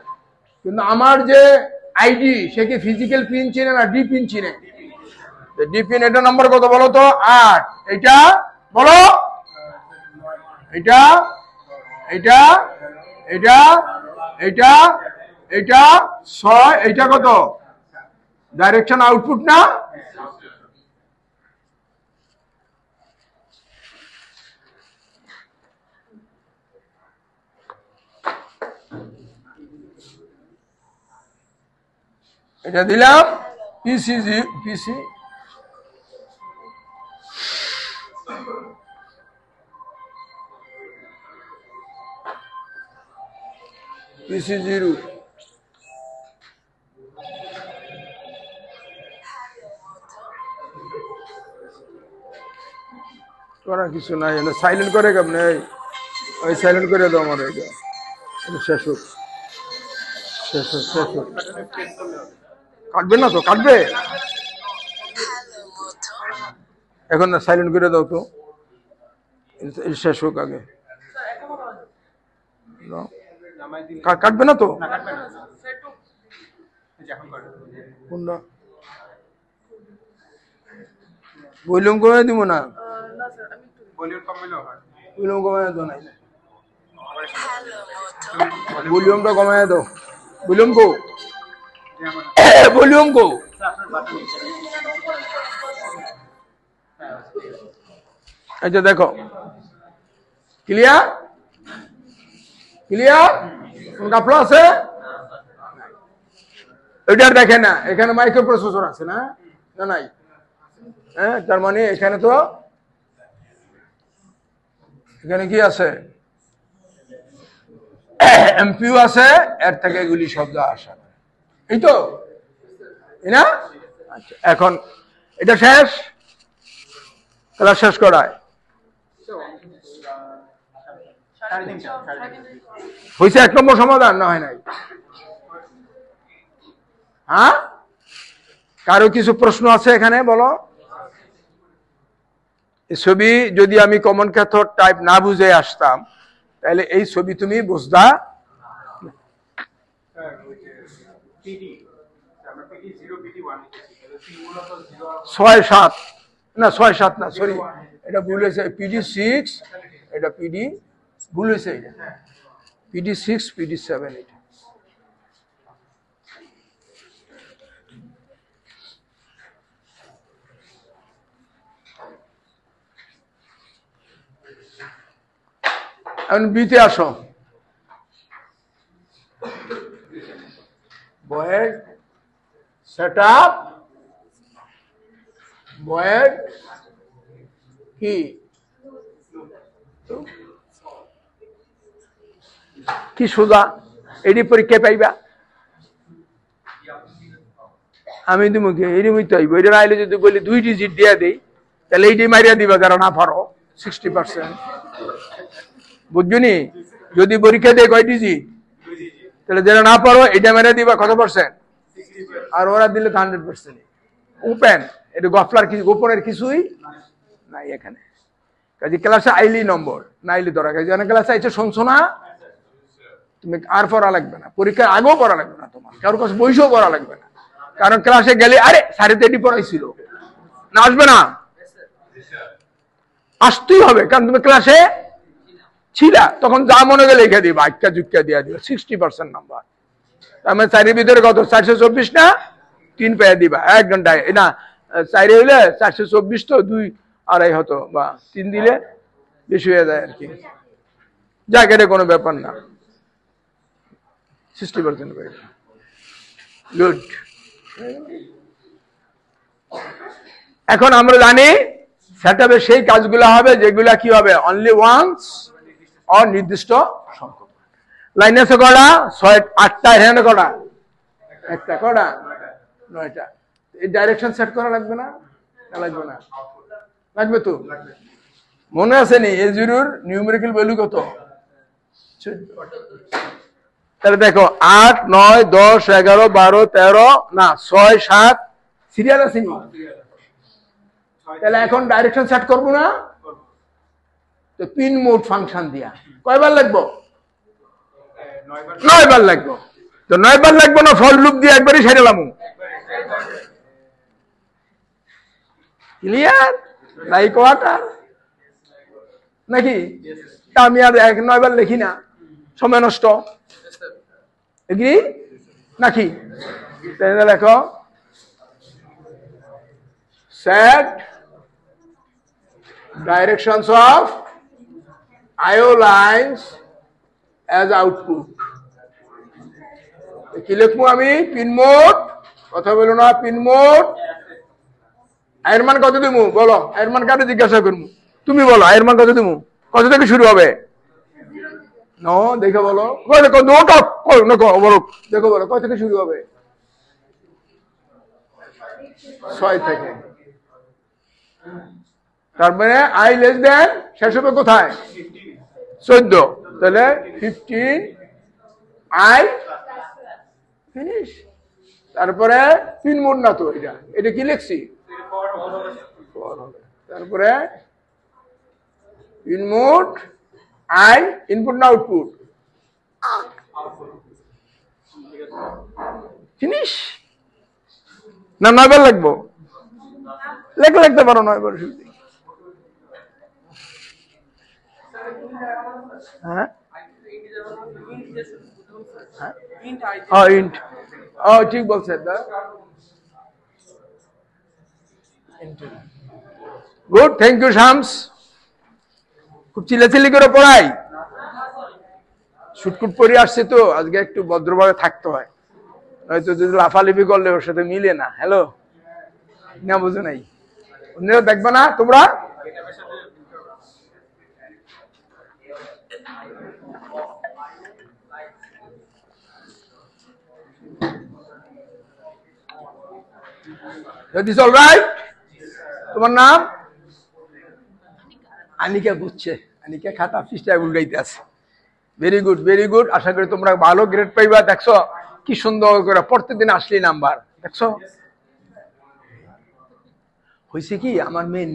[SPEAKER 1] কিন্তু আমার যে আইডি, সে কি ফিজিক্যাল পিন চিনে না ডি পিন চিনে? ডি পিন, এটা নাম্বার কত বলো তো? 8। এটা বলো, এটা এটা এটা এটা এটা 6, এটা কত? ডাইরেকশন আউটপুট না? এটা দিলাম পিসি পিসি 0 করার কিছু নাই, সাইলেন্ট করে কেমন ওই সাইলেন্ট করে দাও আমার এটা শেষ হোক। কাটবে না তো? কাটবে এখন না, সাইলেন্ট করে দাও তো, শেষ হোক আগে। কাটবে না তো? কোনটা ভলিউম কমে দিব না? ভলিউম কমায় দাও, নাই ভলিউমটা কমায় দাও। ভলিউম কো, ভলিউম কো। আচ্ছা দেখো, ক্লিয়ার ক্লিয়ার? কাপড় আছে এটার? দেখে না, এখানে মাইক্রো প্রসেসর আছে না? না নাই? হ্যাঁ, তার মানে এখানে তো এখানে কি আছে? এমপিইউ আছে, এর থেকে এগুলি শব্দ আসে, এই তো না? আচ্ছা, এখন এটা শেষ, ক্লাস শেষ করায় হয়েছে। 1 নম্বর সমাধান না হয় নাই? হ্যাঁ, কারো কিছু প্রশ্ন আছে এখানে? বলো। এই ছবি যদি আমি কমন ক্যাথড টাইপ না বুঝে আসতাম, তাহলে এই ছবি তুমি বুঝতা। 6-7 না, 6-7 না, সরি, এটা ভুল হয়েছে। PD6, এটা PD ভুল হয়েছে, এটা PD6 PD7 এটা। এখন বিতে আসো। বয়েড সেটআপ, বয়েড কি কি সোজা, এটি পরীক্ষায় পাইবা। আমি দিব কি এটি মইতে হইব। এটা আইলে যদি বলি 2 ডিজিট দিয়া দেই, তাহলে এইটি মারিয়া দিবা, কারণ না পারো 60%, বুঝছনি? যদি পরীক্ষা দেয় কয় ডিজিট, তাহলে যারা না পারো এটা মারিয়া দিবা কত %, আর ওরা দিলে 100%। ওপেন, এটা গফলার কিছু, গোপনের কিছুই নাই এখানে। কাজে ক্লাসে আইলি নম্বর, না আইলি ধরা। কাজে ক্লাসে আইছে শুনছো না, তুমি আর পড়া লাগবে না, পরীক্ষার আগেও পড়া লাগবে না, তোমার কারোর কাছে বইসেও পড়া লাগবে না। কারণ ক্লাসে গেলে আরে সাড়ে 3 পড়াইছিল না, আসবে না? আসতেই হবে, কারণ তুমি ক্লাসে ছিলা। তখন যা মনে গেলে লিখে দিবা, আটকা জুক্কা দিয়া দিবা, 60% নাম্বার। তার মানে 4 ভিতরে কত? 424 না? 3 পেয়ে দিবা 1 ঘন্টায়। না, 4 হইলে 424 তো 2-2.5 হতো, বা 3 দিলে বেশি হয়ে যায় আর কি। যাক, এটা কোনো ব্যাপার না, 60% পেয়ে। গুড। এখন আমরা জানি সেটআপে সেই কাজগুলো হবে যেগুলা কি হবে, অনলি ওয়ান্স, নির্দিষ্ট সংখ্যক। লাইন আছে কটা? 8টা। এখানে কটা? একটা। কটা? 9টা। এই ডাইরেকশন সেট করা লাগবে না? লাগবে না? লাগবে তো। মনে আছে নি A0 নিউমেরিক্যাল ভ্যালু কত? তাহলে দেখো 8, 9, 10, 11, 12, 13 না 6, 7 সিরিয়াল আছে নি? তাহলে এখন ডাইরেকশন সেট করবো না? তো পিন মোড ফাংশন দিয়া কয়বার লাগবো? 9 বার লাগবো। তো 9 বার লাগবো না, ফর লুপ দিয়ে একবারই সেরেলাম। ক্লিয়ার? লাইক ওয়াটার নাকি? আমি আর 9 বার লিখি না, সময় নষ্ট। এগ্রি নাকি? তাহলে লেখো set directions of IO lines as output। কি লিখবো আমি? পিন মোড কথা বলো না। পিন মোড আয়ের মান কত দিমু বলো, আয়ের মান কারে জিজ্ঞাসা করবো, তুমি বলো আয়ের মান কত দিমু, কত থেকে শুরু হবে? নো দেখে বলো, দেখো বলো, দেখো বলো কত থেকে শুরু হবে? 6 থেকে। তারপরে আই লেস দেন শেষ হবে কোথায়? 14। তাহলে 15 আই ফিনিশ। তারপরে পিন মোড না তো, এটা কি লিখছি? তারপরে পিন মোড আই ইনপুট না আউটপুট? ফিনিশ। না 9 বার লাগবো? লিখতে পারো 9 বার। হ্যাঁ ইন্ট, ঠিক বলছেন। Good, thank you Shams. খুব চিল্লাচিল্লি করে পড়াই, শুটকুট পরে আসছে তো আজকে একটু ভদ্রভাবে থাকতে হয়, হয়তো যদি লাফালিফি করলে ওর সাথে মিলে না। হ্যালো না, বুঝো নাই? অন্যরা দেখবে না তোমরা? অলরাইট। তোমার নাম? আনিকা। বুঝছে আনিকা, খাতা পৃষ্ঠায় উল্টাইতে আছে। Very good, very good. আশা করি তোমরা ভালো গ্রেড পাইবা। দেখছো কি সুন্দর করে প্রত্যেকদিন আসলি নাম্বার, দেখছো? হয়েছে কি, আমার মেয়ে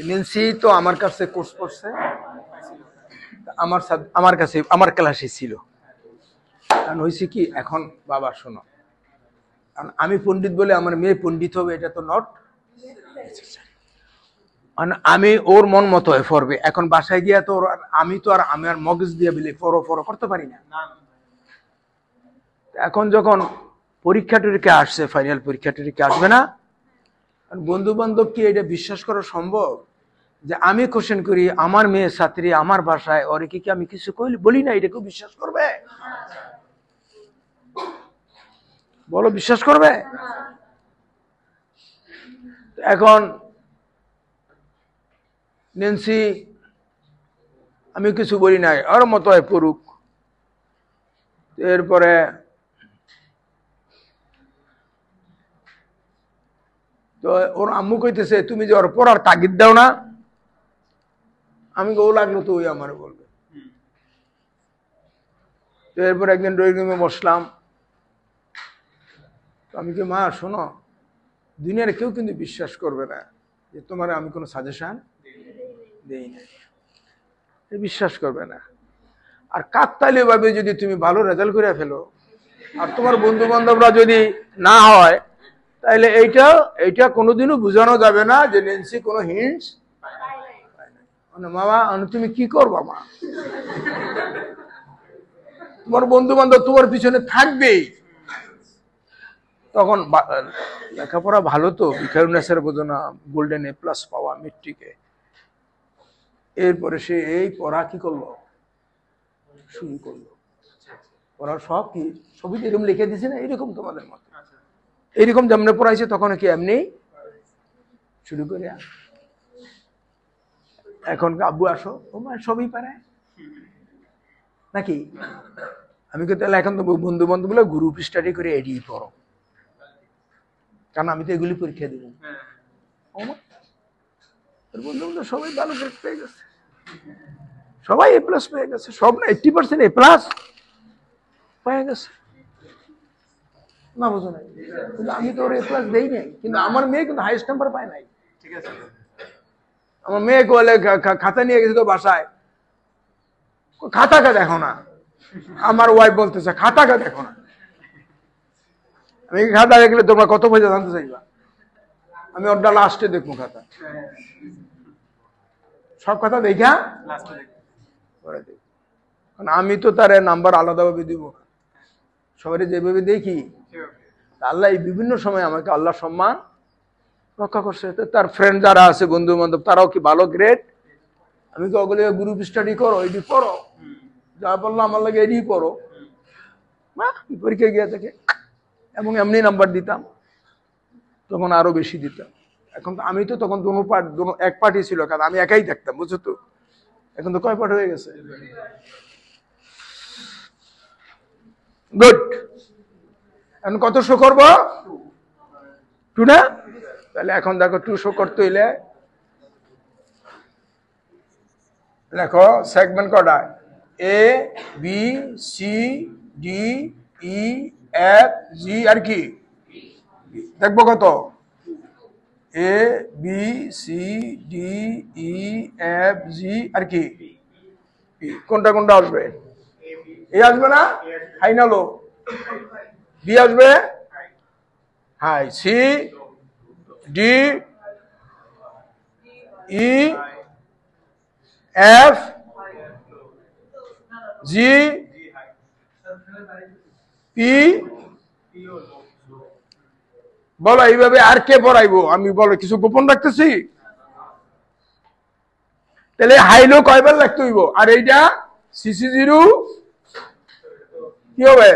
[SPEAKER 1] নেন্সি তো আমার কাছে কোর্স করছে, আমার কাছে আমার ক্লাসে ছিল। কারণ হয়েছে কি, এখন বাবা শোনো, কারণ আমি পণ্ডিত বলে আমার মেয়ে পণ্ডিত হবে এটা তো নট। আমি ওর মন মতো হয়ে পড়বে। এখন বাসায় গিয়া তো আমি তো আর আমার মগজ দিয়ে বলে ফরো করতে পারি না। এখন যখন পরীক্ষা টরীক্ষা আসছে, ফাইনাল পরীক্ষা টরীক্ষা আসবে না, বন্ধু বান্ধব কি এটা বিশ্বাস করা সম্ভব যে আমি কোশ্চেন করি আমার মেয়ে ছাত্রী আমার বাসায়, ওরে কি আমি কিছু বলি না, এটা কেউ বিশ্বাস করবে? বলো, বিশ্বাস করবে? এখন নেন্সি আমি কিছু বলি নাই, ওর মতো হয় পড়ুক। এরপরে তো ওর আম্মু কইতেছে তুমি যে ওর পড়ার তাগিদ দাও না। আমি ও লাগলো তো ওই আমার বলবে। তো এরপর একদিন ড্রয়িং রুমে বসলাম, আমি কি, মা শোনো, দুনিয়ার কেউ কিন্তু বিশ্বাস করবে না যে তোমার আমি কোনো সাজেশন দেই নাই, বিশ্বাস করবে না। আর কাকতালীয় ভাবে যদি তুমি ভালো রেজাল্ট করে ফেলো আর তোমার বন্ধু বান্ধবরা যদি না হয়, তাহলে এইটা কোনোদিনও বোঝানো যাবে না যে নেন্সি কোনো হিন্টস। মামা তুমি কি করবা মা, তোমার বন্ধু বান্ধব তোমার পিছনে থাকবেই। তখন লেখাপড়া ভালো তো, ভিকারুন্নেসের বোঝো না, গোল্ডেন A+ পাওয়া মেট্রিকে। এরপরে সে এই পড়া কি করলো, শুরু করলো। পড়ার সব কি ছবি এরকম লিখে দিছে না, এরকম তোমাদের মতো এইরকম যেমন পড়াইছে তখন কি এমনি শুরু করে। এখন আব্বু আসো, ও মা সবই পারে নাকি? আমি কিন্তু এখন তো বন্ধু বান্ধব বলে গ্রুপ স্টাডি করে এড়িয়ে পড়ো, কারণ আমি তো এগুলি পরীক্ষা দিব। বন্ধু বান্ধব সবাই ভালো গ্রেড পেয়ে গেছে, সবাই A+ পেয়ে গেছে, সব না 80% A+ পেয়ে গেছে। না বুঝো নাই, কিন্তু আমি তো ওর A+ দেই নাই, কিন্তু আমার মেয়ে কিন্তু হাইয়েস্ট নাম্বার পায় নাই। ঠিক আছে, আমার মেয়ে বলে খাতা নিয়ে গেছে তো বাসায়, খাতাকে দেখো না। আমার ওয়াইফ বলতেছে খাতাকে দেখো না। আমি খাতা দেখলে তোমরা কত পয়সা জানতে চাইবা? আমি ওটা লাস্টে দেখবো খাতা, সব কথা দেখা পরে দেখবো। কারণ আমি তো তার নাম্বার আলাদাভাবে দিব না, সবাই যেভাবে দেখি। আল্লাহ এই বিভিন্ন সময় আমাকে আল্লাহ সম্মান রক্ষা করছে। তার ফ্রেন্ড যারা আছে, বন্ধু বান্ধব, তারাও কি ভালো গ্রেড। আমি তো ওগুলো গ্রুপ স্টাডি করো, এটি পড়ো, যা বললাম আমার লাগে এটি পড়ো। পরীক্ষা গিয়ে থেকে এবং এমনি নাম্বার দিতাম, তখন আরো বেশি দিতাম। এখন তো আমি তো তখন এক পার্টি ছিল, কারণ আমি একাই থাকতাম, বুঝছো তো। এখন তো কয় পার্ট হয়ে গেছে? গুড। এখন কত শো করব? 2 না? তাহলে এখন দেখো 2 শো করতে হইলে লেখো সেগমেন্ট কটা? A B C D E F G, আর কি দেখবো কত? A B C D E F G, আর কি কোনটা কোনটা আসবে? এ আসবে না? হাই না লো? বি আসবে high, C D E F G P. বলো এইভাবে আর কে পড়াইবো? আমি বলো কিছু গোপন রাখতেছি? তাহলে হাইলো কয়বার লিখতে হইব? আর এইটা সিসি জিরো কি হবে?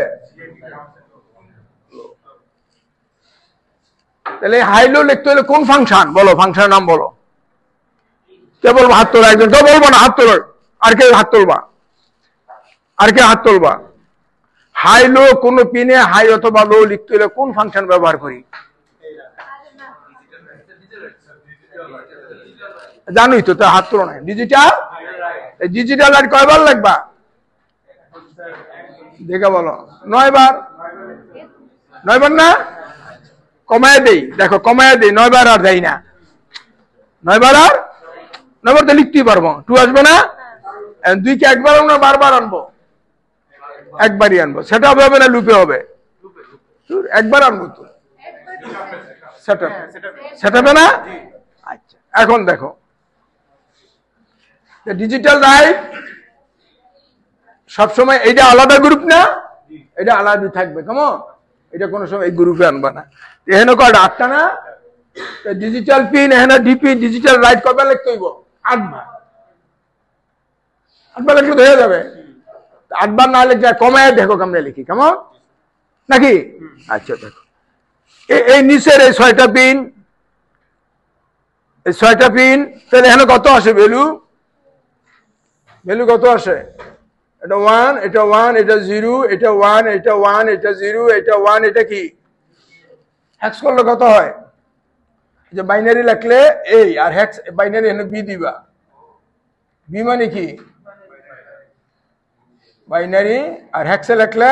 [SPEAKER 1] তাহলে হাইলো লিখতে হলে কোন ফাংশন? বলো ফাংশনের নাম বলো। কে বলবো? হাত তোলা একজন। কেউ বলবো না, হাত তোলো। আর কে হাত তুলবা? আর কে হাত তুলবা? হাই লো কোন পিনে হাই অথবা লো লিখতে হলে কোন ফাংশন ব্যবহার করি? জানোই তো, হাত তোলো না। ডিজিটাল। ডিজিটাল লাইট কয়বার লাগবা? দেখে বলো। 9 বার। 9 বার না? কমায় দেই, দেখো কমায় দেই, 9 বার আর দেই না। 9 বার আর 9 বার তো লিখতেই পারবো। 2 আসবে না? 2 কে একবার আনবো না বারবার আনবো? একবারই আনবো। সেটা হবে না লুপে হবে? একবার আনবো তো। সেটা হবে না? আচ্ছা, এখন দেখো ডিজিটাল রাইট সবসময় এইটা আলাদা গ্রুপ না? এটা আলাদা থাকবে। কেমন? এটা কোনো সময় এই গ্রুপে আনবা না। এখানে কয়টা? 8টা না? ডিজিটাল পিন এখানে ডিপি ডিজিটাল রাইট কয়বার লিখতে হইব? 8 বার। 8 বার লিখলে হয়ে যাবে। 8 বার না লিখে কমায় দেখো কেমনে লিখি, কেমন নাকি? আচ্ছা দেখো, এই নিচের এই 6টা পিন, এই 6টা পিন, তাহলে এখানে কত আসে ভ্যালু? ভ্যালু কত আসে? এটা 1, এটা 1, এটা 0, এটা 1, এটা 1, এটা 0, এটা 1, এটা কি হ্যাক্স করলে কত হয়? যে বাইনারি লিখলে এই, আর হ্যাক্স বাইনারি এখানে বি দিবা। বি মানে কি? বাইনারি। আর হ্যাক্সে লিখলে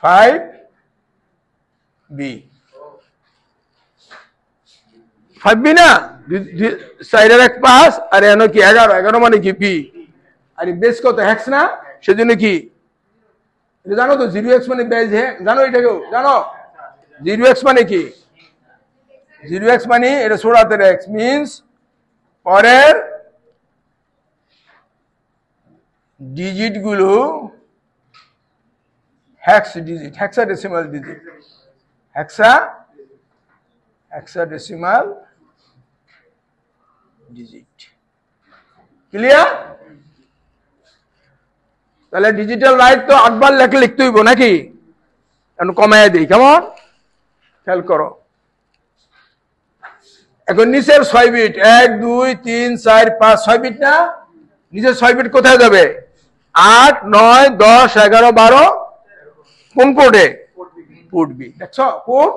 [SPEAKER 1] 5 বি। 5 বি না? 4 এক 5, আর এখানে কি 11। 11 মানে কি বি। আর বেস কত? হ্যাক্স না? সেজন্য কি এটা জানো তো? 0x মানে বেস। জানো এটা? কেউ জানো 0x মানে কি? 0x মানে এটা ছোড়াতে x মিন্স পরের ডিজিট গুলো hacks digit, hexadecimal digit, hexadecimal digit. Clear? তাহলে ডিজিটাল রাইট তো 8 বার লিখতে হইব নাকি? এখন কমায় দিই, কেমন খেয়াল করো। এখন নিচের 6 বিট 1 2 3 4 5 6 বিট না? নিচের 6 বিট কোথায় যাবে? 8 9 10 11 12 কোন কোডে? Port B. দেখছো পোর্ট।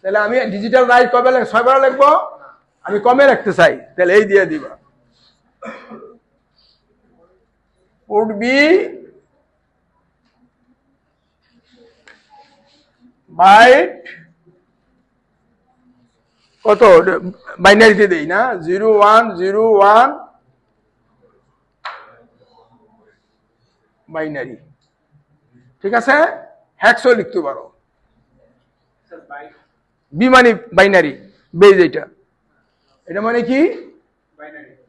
[SPEAKER 1] তাহলে আমি ডিজিটাল রাইট কবে 6 বার লিখবো? আমি কমে রাখতে চাই, তাহলে এই দিয়ে দিবা পোর্ট বি বাইট কত? বাইনারিতে দেই না? 0 1 0 1 বাইনারি। ঠিক আছে? হ্যাক্সও লিখতে পারো। বি মানে বাইনারি বেজ। এটা মানে কি?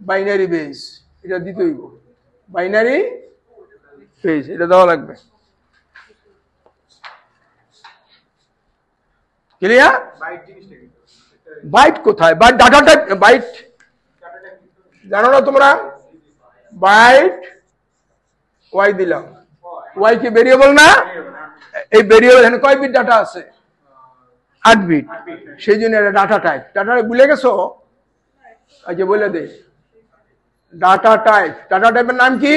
[SPEAKER 1] Binary base. এটা দিতে হইব বাইনারি বেজ, এটা দেওয়া লাগবে। ক্লিয়ার? বাইট কোথায়? Byte data type. বাইট জানো না তোমরা? বাইট ওয়াই দিলাম। ওয়াই কি ভেরিয়েবল না? এই ভেরিয়েবল এখানে কয় বিট ডাটা আছে? 8 বিট। সেই জন্য এটা ডাটা টাইপ। ডাটা ভুলে গেছো? আচ্ছা বলে দে। ডাটা টাইপের নাম কি?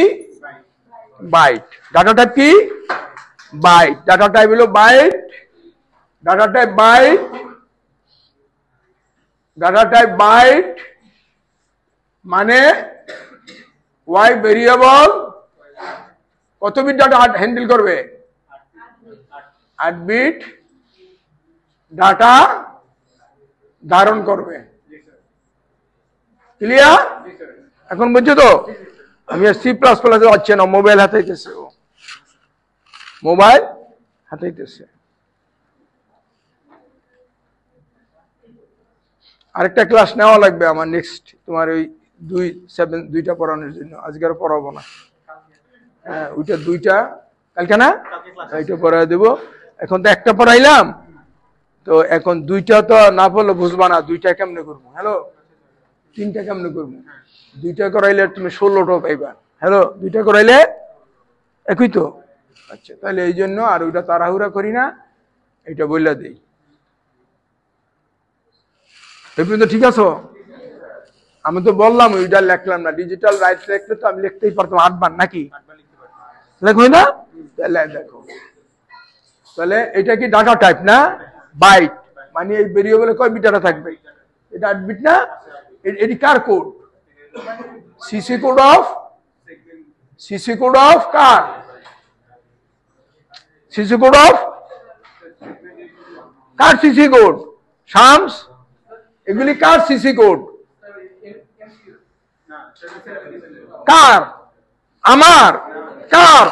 [SPEAKER 1] বাইট। ডাটা টাইপ কি? বাইট। ডাটা টাইপ হলো byte. Data type byte. Data type byte মানে ওয়াই ভেরিয়েবল কত বিট ডাটা হ্যান্ডেল করবে? 8 বিট ডাটা ধারণ করবে। ক্লিয়ার? এখন বুঝছো তো? আমি সি প্লাস প্লাস যাচ্ছে না, মোবাইল হাতাইতেছে, ও মোবাইল হাতাইতেছে। আরেকটা ক্লাস নেওয়া লাগবে আমার নেক্সট, তোমার ওই 2-7 পড়ানোর জন্য। আজকে আর পড়াবো না। হ্যাঁ ওইটা 2টা কালকে না, ওইটা পড়াই দেবো। এখন তো একটা পড়াইলাম, তো এখন 2টা তো না পড়লে বুঝবা না 2টা কেমনে করবো। হ্যালো 3টা কেমনে করবো? 2টা করাইলে তুমি 16টা পাইবা। হ্যালো 2টা করাইলে একই তো। আচ্ছা তাহলে এই জন্য আর ওইটা তাড়াহুড়া করি না, এটা বইলা দেই। এই পর্যন্ত ঠিক আছো? আমি তো বললাম ওইটা লিখলাম না, ডিজিটাল রাইট লিখলে তো আমি লিখতেই পারতাম 8 বার, নাকি লেখো না? তাহলে দেখো, তাহলে এটা কি ডাটা টাইপ না? বাইট। মানে এই ভেরিয়েবলে কয় বিট ডাটা থাকবে? এটা 8 বিট না? এটি কার কোড? সিসি কোড অফ কার? সিসি কোড অফ কার? সিসি কোড শামস, এগুলি কার সিসি কোড? কার? আমার? কার?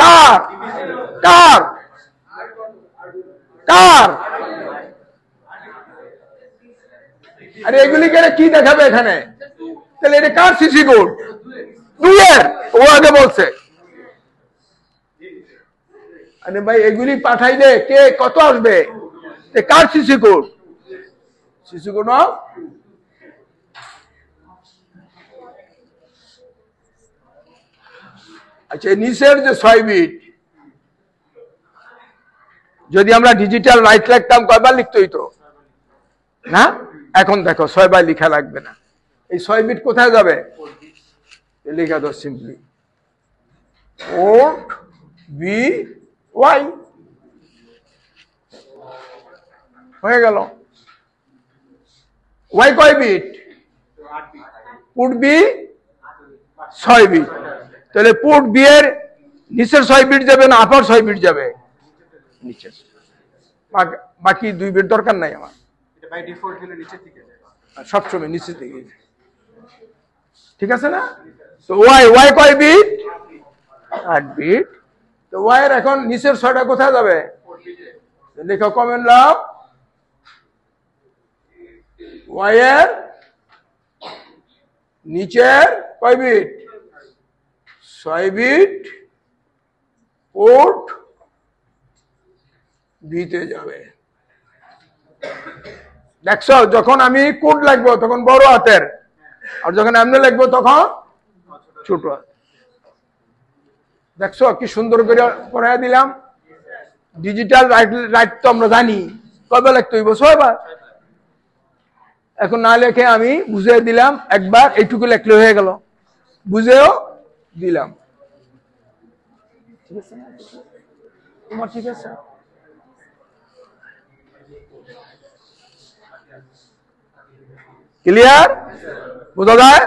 [SPEAKER 1] কার? কার? কার? আরে এগুলি কেন কি দেখাবে এখানে? তাহলে এটা কার সিসি কোড? 2 এর। ও আগে বলছে। আরে ভাই এগুলি পাঠাই দে, কে কত আসবে? কার CC code? CC code of. আচ্ছা নিচের যে 6 বিট, যদি আমরা ডিজিটাল রাইট লিখতাম কয়বার লিখতে হইতো না? এখন দেখো 6 বার লেখা লাগবে না। এই 6 বিট কোথায় যাবে? লেখা দাও সিম্পলি পোর্ট বি ওয়াই, হয়ে গেল। ওয়াই কয় বিট? Port B 6 bit. তাহলে পোর্ট বি এর নিচের 6 বিট যাবে না আপার 6 বিট যাবে? নিচের। বাকি 2 বিট দরকার নাই আমার, সবসময় নিচের দিকে। ঠিক আছে না? তো ওয়াই কয় বিট? 8 বিট। তো ওয়াই এর এখন নিচের 6টা কোথায় যাবে? লেখো কমেন্ট লাও, ওয়াই এর নিচের কয় বিট? 6 বিট পোর্ট বিতে যাবে। দেখছো যখন আমি কোড লিখবো তখন বড় হাতের, আর যখন এমনি লিখবো তখন ছোট হাত। দেখছো কি সুন্দর করে পড়াই দিলাম। ডিজিটাল রাইট তো আমরা জানি, কবে লিখতে হইব? 6 বার। এখন না লেখে আমি বুঝিয়ে দিলাম, একবার এইটুকু লেখলে হয়ে গেল, বুঝেও দিলাম। ঠিক আছে না? তোমার ঠিক আছে? ক্লিয়ার? বোঝা যায়?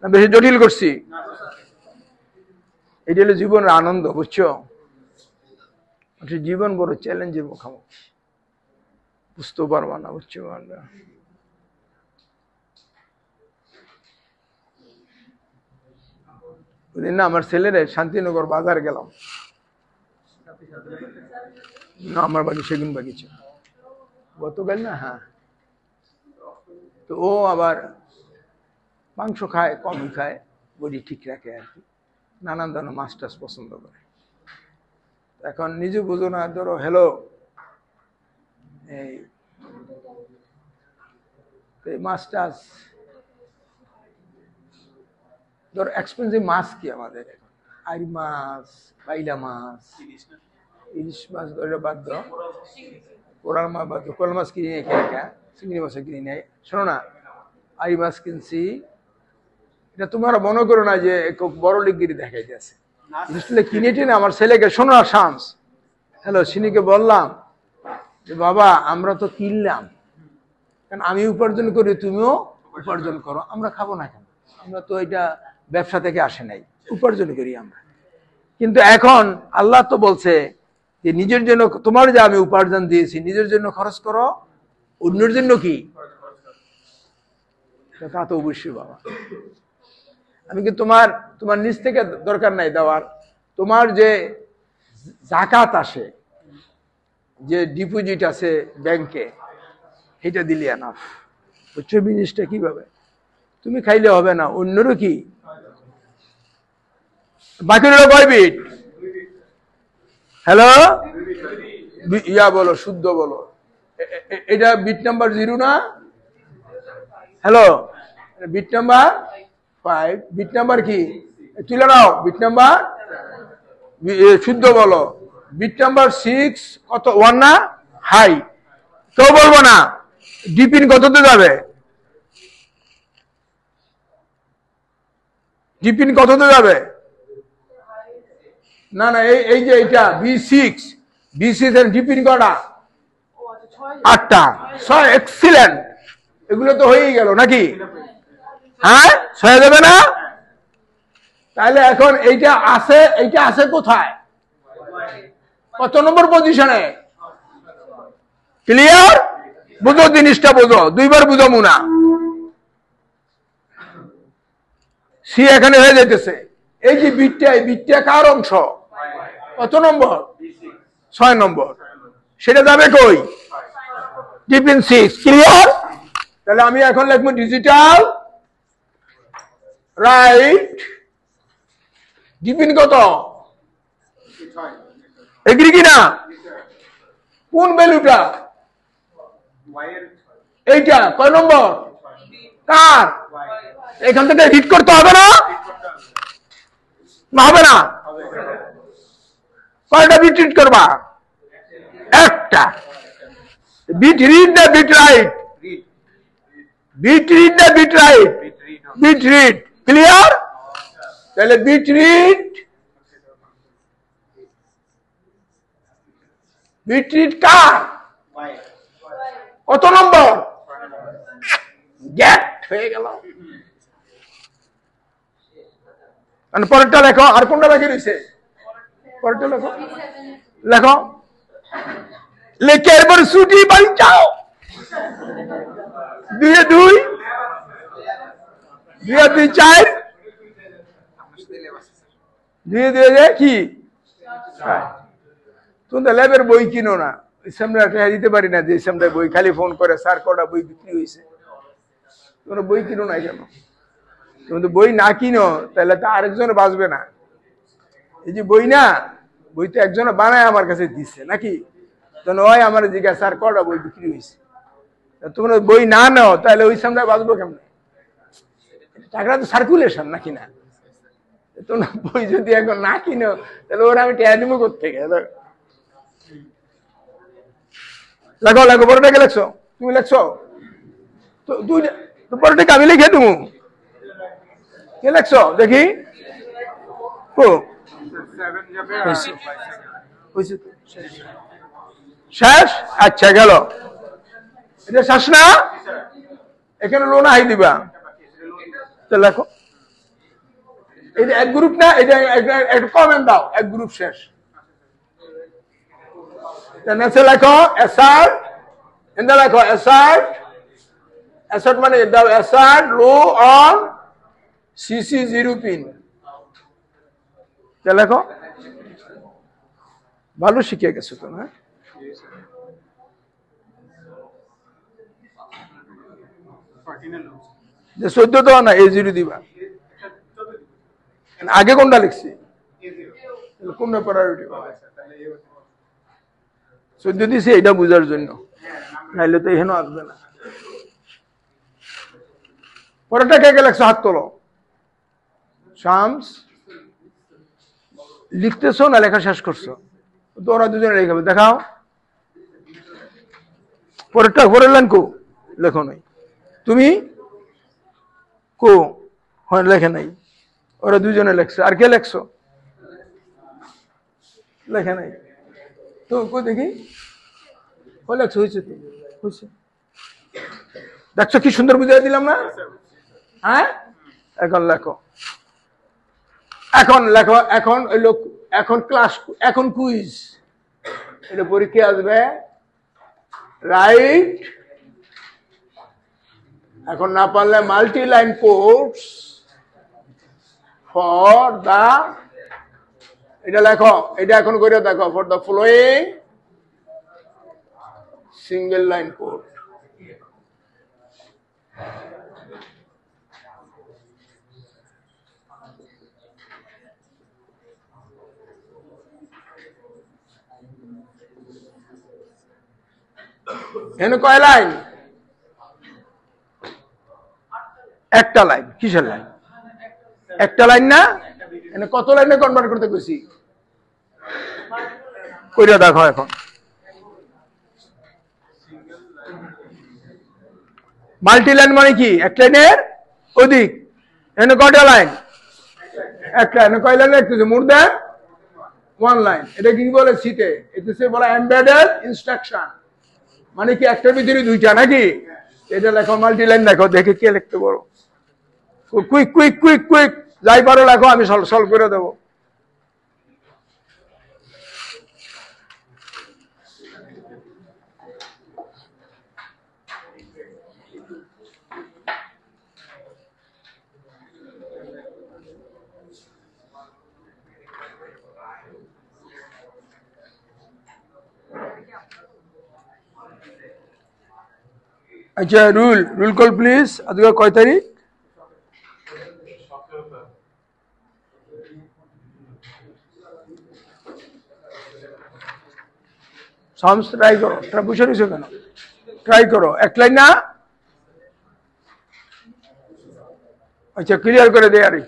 [SPEAKER 1] বেশি জটিল করছি? এটা হলো জীবনের আনন্দ, বুঝছো? জীবন বড় চ্যালেঞ্জের মুখোমুখি, বুঝতে পারবা না, বুঝছো? ওইদিন না আমার ছেলেরে শান্তিনগর বাজার গেলাম, না আমার বাড়ি সেগুন বাগিচা, গতকাল না। হ্যাঁ, তো ও আবার মাংস খায়, কমই খায়, বডি ঠিক রাখে আর কি, নানান ধরনের মাছ টাছ পছন্দ করে। এখন নিজে বুঝো না, ধরো হ্যালো এই মাছ টাছ, ধরো এক্সপেন্সিভ মাছ কি আমাদের এখন আইর মাছ, বাইলা মাছ, ইলিশ মাছ ধরে বাদ দাও, কোরাল মাছ বাদ দাও, কোরাল মাছ কিনে নিয়ে একা একা, চিংড়ি মাছ কিনে নেয়। শোনো না, আইর মাছ কিনছি, এটা তোমরা মনে করো না যে খুব বড় লিগিরি দেখাইতেছে। জিনিসটা কিনে টেনে আমার ছেলেকে, শোনো না শামস, হ্যালো, সিনিকে বললাম যে বাবা আমরা তো কিনলাম, কারণ আমি উপার্জন করি তুমিও উপার্জন করো, আমরা খাবো না কেন? আমরা তো এটা ব্যবসা থেকে আসে নাই, উপার্জন করি আমরা। কিন্তু এখন আল্লাহ তো বলছে যে নিজের জন্য, তোমার যে আমি উপার্জন দিয়েছি নিজের জন্য খরচ করো, অন্যের জন্য কি? তা তো অবশ্যই বাবা, আমি কি তোমার নিজ থেকে দরকার নাই দেওয়ার, তোমার যে জাকাত আসে, যে ডিপোজিট আছে ব্যাংকে, এটা দিলে এনাফ। বুঝছো জিনিসটা কিভাবে? তুমি খাইলে হবে না, অন্যরও কি? বাকি রইল কয় বিট? হ্যালো, ইয়া বলো, শুদ্ধ বলো, এটা বিট নাম্বার 0 না? Hello, bit number 5, bit number কি? তুলে নাও, বিট নাম্বার শুদ্ধ বলো। বিট নাম্বার 6 কত? 1 না? হাই, কেউ বলবো না। ডিপিন কততে যাবে? ডিপিন কততে যাবে? না না, এই যে এটা B6 এর ডিপিন কটা? 8টা। 6, এক্সিলেন্ট। এগুলো তো হয়েই গেল নাকি? হ্যাঁ, 6 যাবে না? তাহলে এখন এইটা আছে কোথায়? কত নম্বর পজিশনে? ক্লিয়ার? বুঝো জিনিসটা, বুঝো, দুইবার বুঝো মুনা। সি এখানে হয়ে যেতেছে। এই যে বিটটা কার অংশ? কত নম্বর? 6 নম্বর। সেটা যাবে কই? ডিপিন 6। ক্লিয়ার? তাহলে আমি এখন লিখবো ডিজিটাল রাইট ডিপিন কত? এগ্রি কিনা? কোন ভ্যালুটা? এইটা কয় নম্বর? কার? এখান থেকে হিট করতে হবে না? না হবে না? কয়টা বিট হিট করবা? একটা। বিট রিড না বিট রাইট? বিট রিড না bit write? Bit read. Clear? তাহলে বিট রিড, বিট রিড কার? কত নম্বর? গেট হয়ে গেল। পরেরটা লেখো। আর কোনটা বাকি রয়েছে? পরেরটা লেখো, লেখো, লেখে এরপর ছুটি বাড়ি যাও। 2 এ 2, 2 এ 2 4, 2 এ 2 কি? তোমরা ল্যাবের বই কিনো না, সামনে দিতে পারি না যে সামনে বই, খালি ফোন করে স্যার কটা বই বিক্রি হয়েছে। তোমরা বই কিনো না কেন? তুমি তো বই না কিনো তাহলে তো আরেকজন বাঁচবে না। এই যে বই না, বই তো একজন বানায় আমার কাছে দিচ্ছে নাকি? ওই আমার জিজ্ঞাসা স্যার কটা বই বিক্রি হয়েছে। তোমরা বই না নাও তাহলে ওই সামনে বাঁচবো কেমন? টাকাটা তো সার্কুলেশন নাকি না? তোমরা বই যদি এখন না কিনো তাহলে ওরা আমি টেয়া দিব কোথেকে? লেখো লেখো, বড়টাকে লেখছো? তুমি লেখছো তো? বড়টাকে আমি লিখে দেবো। কে লেখছো দেখি? শেষ? আচ্ছা গেল। এটা শেষ না? এখানে লোনা হাই দিবা। তো লেখো, এটা এক গ্রুপ না, এটা একটা কমেন্ট দাও, এক গ্রুপ শেষ। নেক্সট লেখো অ্যাসার্ট, এন্ড লেখো অ্যাসার্ট, অ্যাসার্ট মানে দাও assert low on CC 0 pin. লেখো, ভালো শিখে গেছো তো না? যে 14 দেওয়া না, A0 দিবা। আগে কোনটা লিখছি? কোনটা প্রায়োরিটি? 14 দিছি এটা বুঝার জন্য, নাইলে তো এখানে আসবে না। পরেরটা কে কে লেখছো হাত তোলো। শামস, লিখতেছো না লেখা শেষ করছো? তো ওরা দুজনে লিখাবে, দেখাও। পরের লাইন কো, লেখো নাই। তুমি কো, হয় লেখে নাই। ওরা দুজনে লেখছে, আর কে লেখছো? লেখে নাই তো, কই দেখি। ও লেখছো, হয়েছে তো, হয়েছে। দেখছো কি সুন্দর বুঝাই দিলাম না? হ্যাঁ, এখন লেখো, এখন লেখো। এখন ওই লোক, এখন ক্লাস, এখন কুইজ, এটা পরীক্ষা আসবে। রাইট, এখন না পারলে multi line course for the, এটা লেখো, এটা এখন করে দেখো। For the following single line code. এখানে কয় লাইন? একটা লাইন। কিসের লাইন? একটা লাইন না, এখানে কত লাইনে কনভার্ট করতে গেছি? কইরা দেখো এখন। মাল্টি লাইন মানে কি? এক লাইনের অধিক। এখানে কয়টা লাইন? একটা। এখানে কয় লাইন লিখতেছে? More than one line. এটা কি বলে সিতে? এটা বলে এমবেডেড ইনস্ট্রাকশন। মানে কি একটার ভিতরে দুইটা নাকি? এটা লেখো, মাল্টি লাইন লেখো, দেখে কে লিখতে পারো। কুইক কুইক কুইক কুইক, যাই পারো লেখো, আমি সলভ করে দেবো। আচ্ছা, রুল কল প্লিজ। আজকে কয় তারিখ? সামস ট্রাই করো। বসে রয়েছো কেন? ট্রাই করো। এক লাইন না? আচ্ছা, ক্লিয়ার করে দে। আরে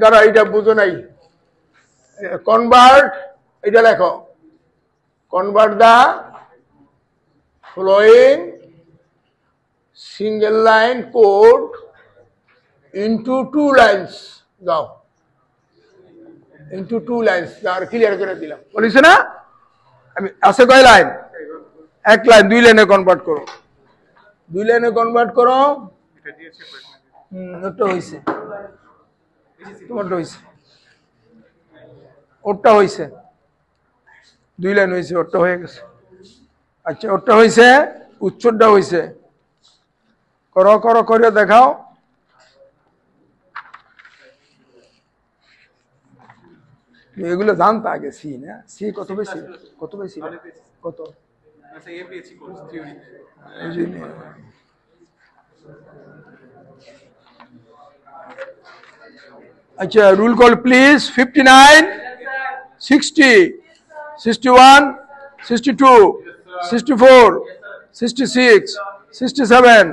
[SPEAKER 1] দাঁড়া, এইটা বুঝো নাই। কনভার্ট, এটা লেখো। Convert the following single line code into two lines. যাও, ইন্টু টু লাইন্স। আর ক্লিয়ার করে দিলাম। বলিস না? আমি আছে কয় লাইন? এক লাইন। দুই লাইনে কনভার্ট করো। দুই লাইনে কনভার্ট করো। ওটা হয়েছে, তোমারটা হয়েছে, ওরটা হয়েছে। দুই লাইন হয়েছে, ওরটা হয়ে গেছে। আচ্ছা, ওরটা হয়েছে, উচ্চটা হয়েছে। করো করো, করে দেখাও। এগুলো জানতো আগে। সি না, সি কত বেশি? কত বেশি? কত? আচ্ছা, রুল কল প্লিজ। 59, 60, 61, 62, 64, 66, 67।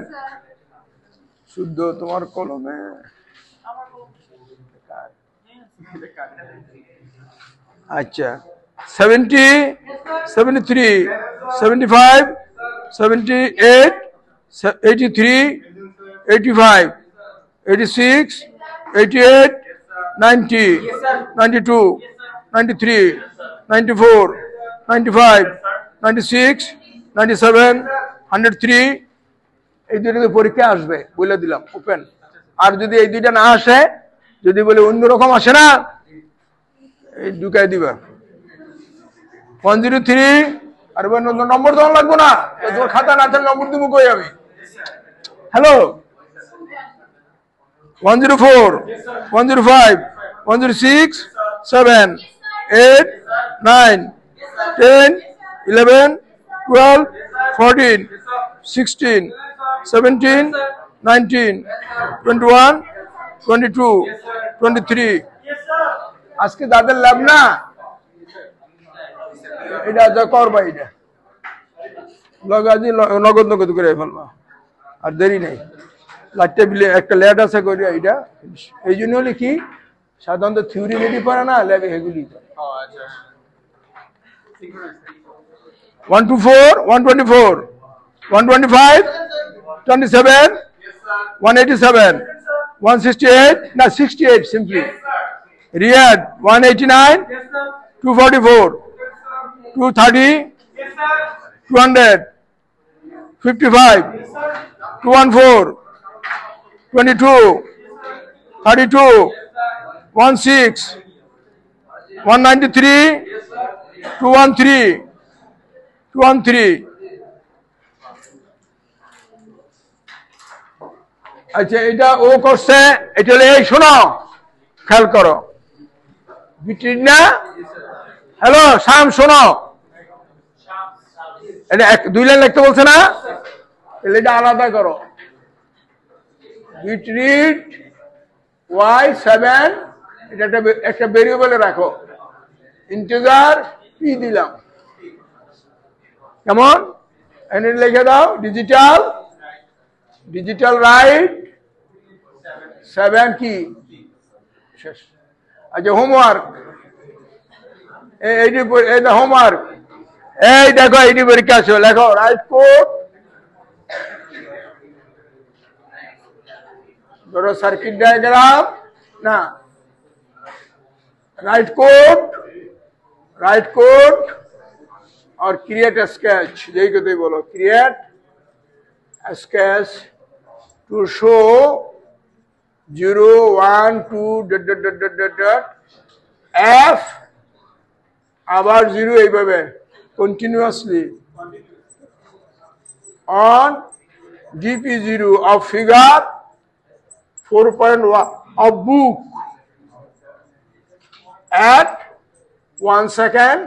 [SPEAKER 1] শুদ্ধ তোমার কলমে। আচ্ছা, 70, 73, 75, 78, 83, 85, 86, 88, 90, 92, 93, 94, 95, 96, 97, 103। এই দুইটা পরীক্ষা আসবে, বলে দিলাম, ওপেন। আর যদি এই দুইটা না আসে, যদি বলে অন্যরকম আসে না, এই ঢুকাই দিবা। 103। আর নম্বর তখন লাগবো না, তোমার খাতা না থাকলে নম্বর দিব কই আমি? হ্যালো, 104, 105, 106, 7, 8, 9, 10, 11, 12, 14, 16, 17, 19, 21, 22, 23। আজকে দাদের ল্যাব না, এটা যা করবা, এটা নগদ নগদ করে ফেলবা, আর দেরি নেই। লাইটটা বিলে একটা লেট আছে করিয়া, এটা এই জন্য লিখি সাধারণত থিওরি রেডি পড়ে না, ল্যাবে এগুলি করে। 124, 124, 125, 27, 187, 168, no 68 simply. Riyadh 189, 244, 230, 200, 55, 214, 22, 32, 16, 193, 213, 213. আচ্ছা, এটা ও করছে, এটা হলে এই শোনো, খেয়াল করো, বিট্রিট না? হ্যালো শাম, শোনো, এটা 2 লাইন লিখতে বলছে না? তাহলে এটা আলাদা করো। বিট্রিট y7, এটা একটা ভেরিয়েবলে রাখো, ইন্টিজার p দিলাম, কেমন? এনে লিখে দাও ডিজিটাল রাইট 7 কি শেষ। আচ্ছা, হোমওয়ার্ক, এই হোমওয়ার্ক, এই দেখো এইটি পরীক্ষা আছে, লেখো রাইট কোড, ধরো সার্কিট ডায়াগ্রাম না, রাইট কোড और क्रिएट स्केच, यही कहते बोलो, create sketch to show 0, 1, 2 f আবার 0 এইভাবে continuously on dp0 of figure 4.1 of book at 1 second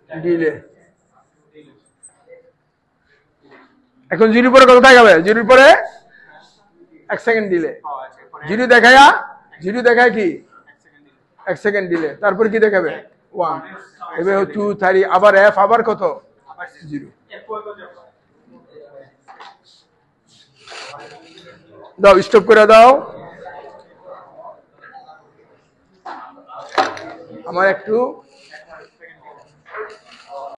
[SPEAKER 1] delay. এখন 0 পরে কত দেখাবে? 0 পরে 1 সেকেন্ড ডিলে। 0 দেখায় কি 1 সেকেন্ড ডিলে, তারপর কি দেখাবে 1, এবার 2, 3, আবার f, আবার কত 0। দাও, স্টপ করে দাও, আমার একটু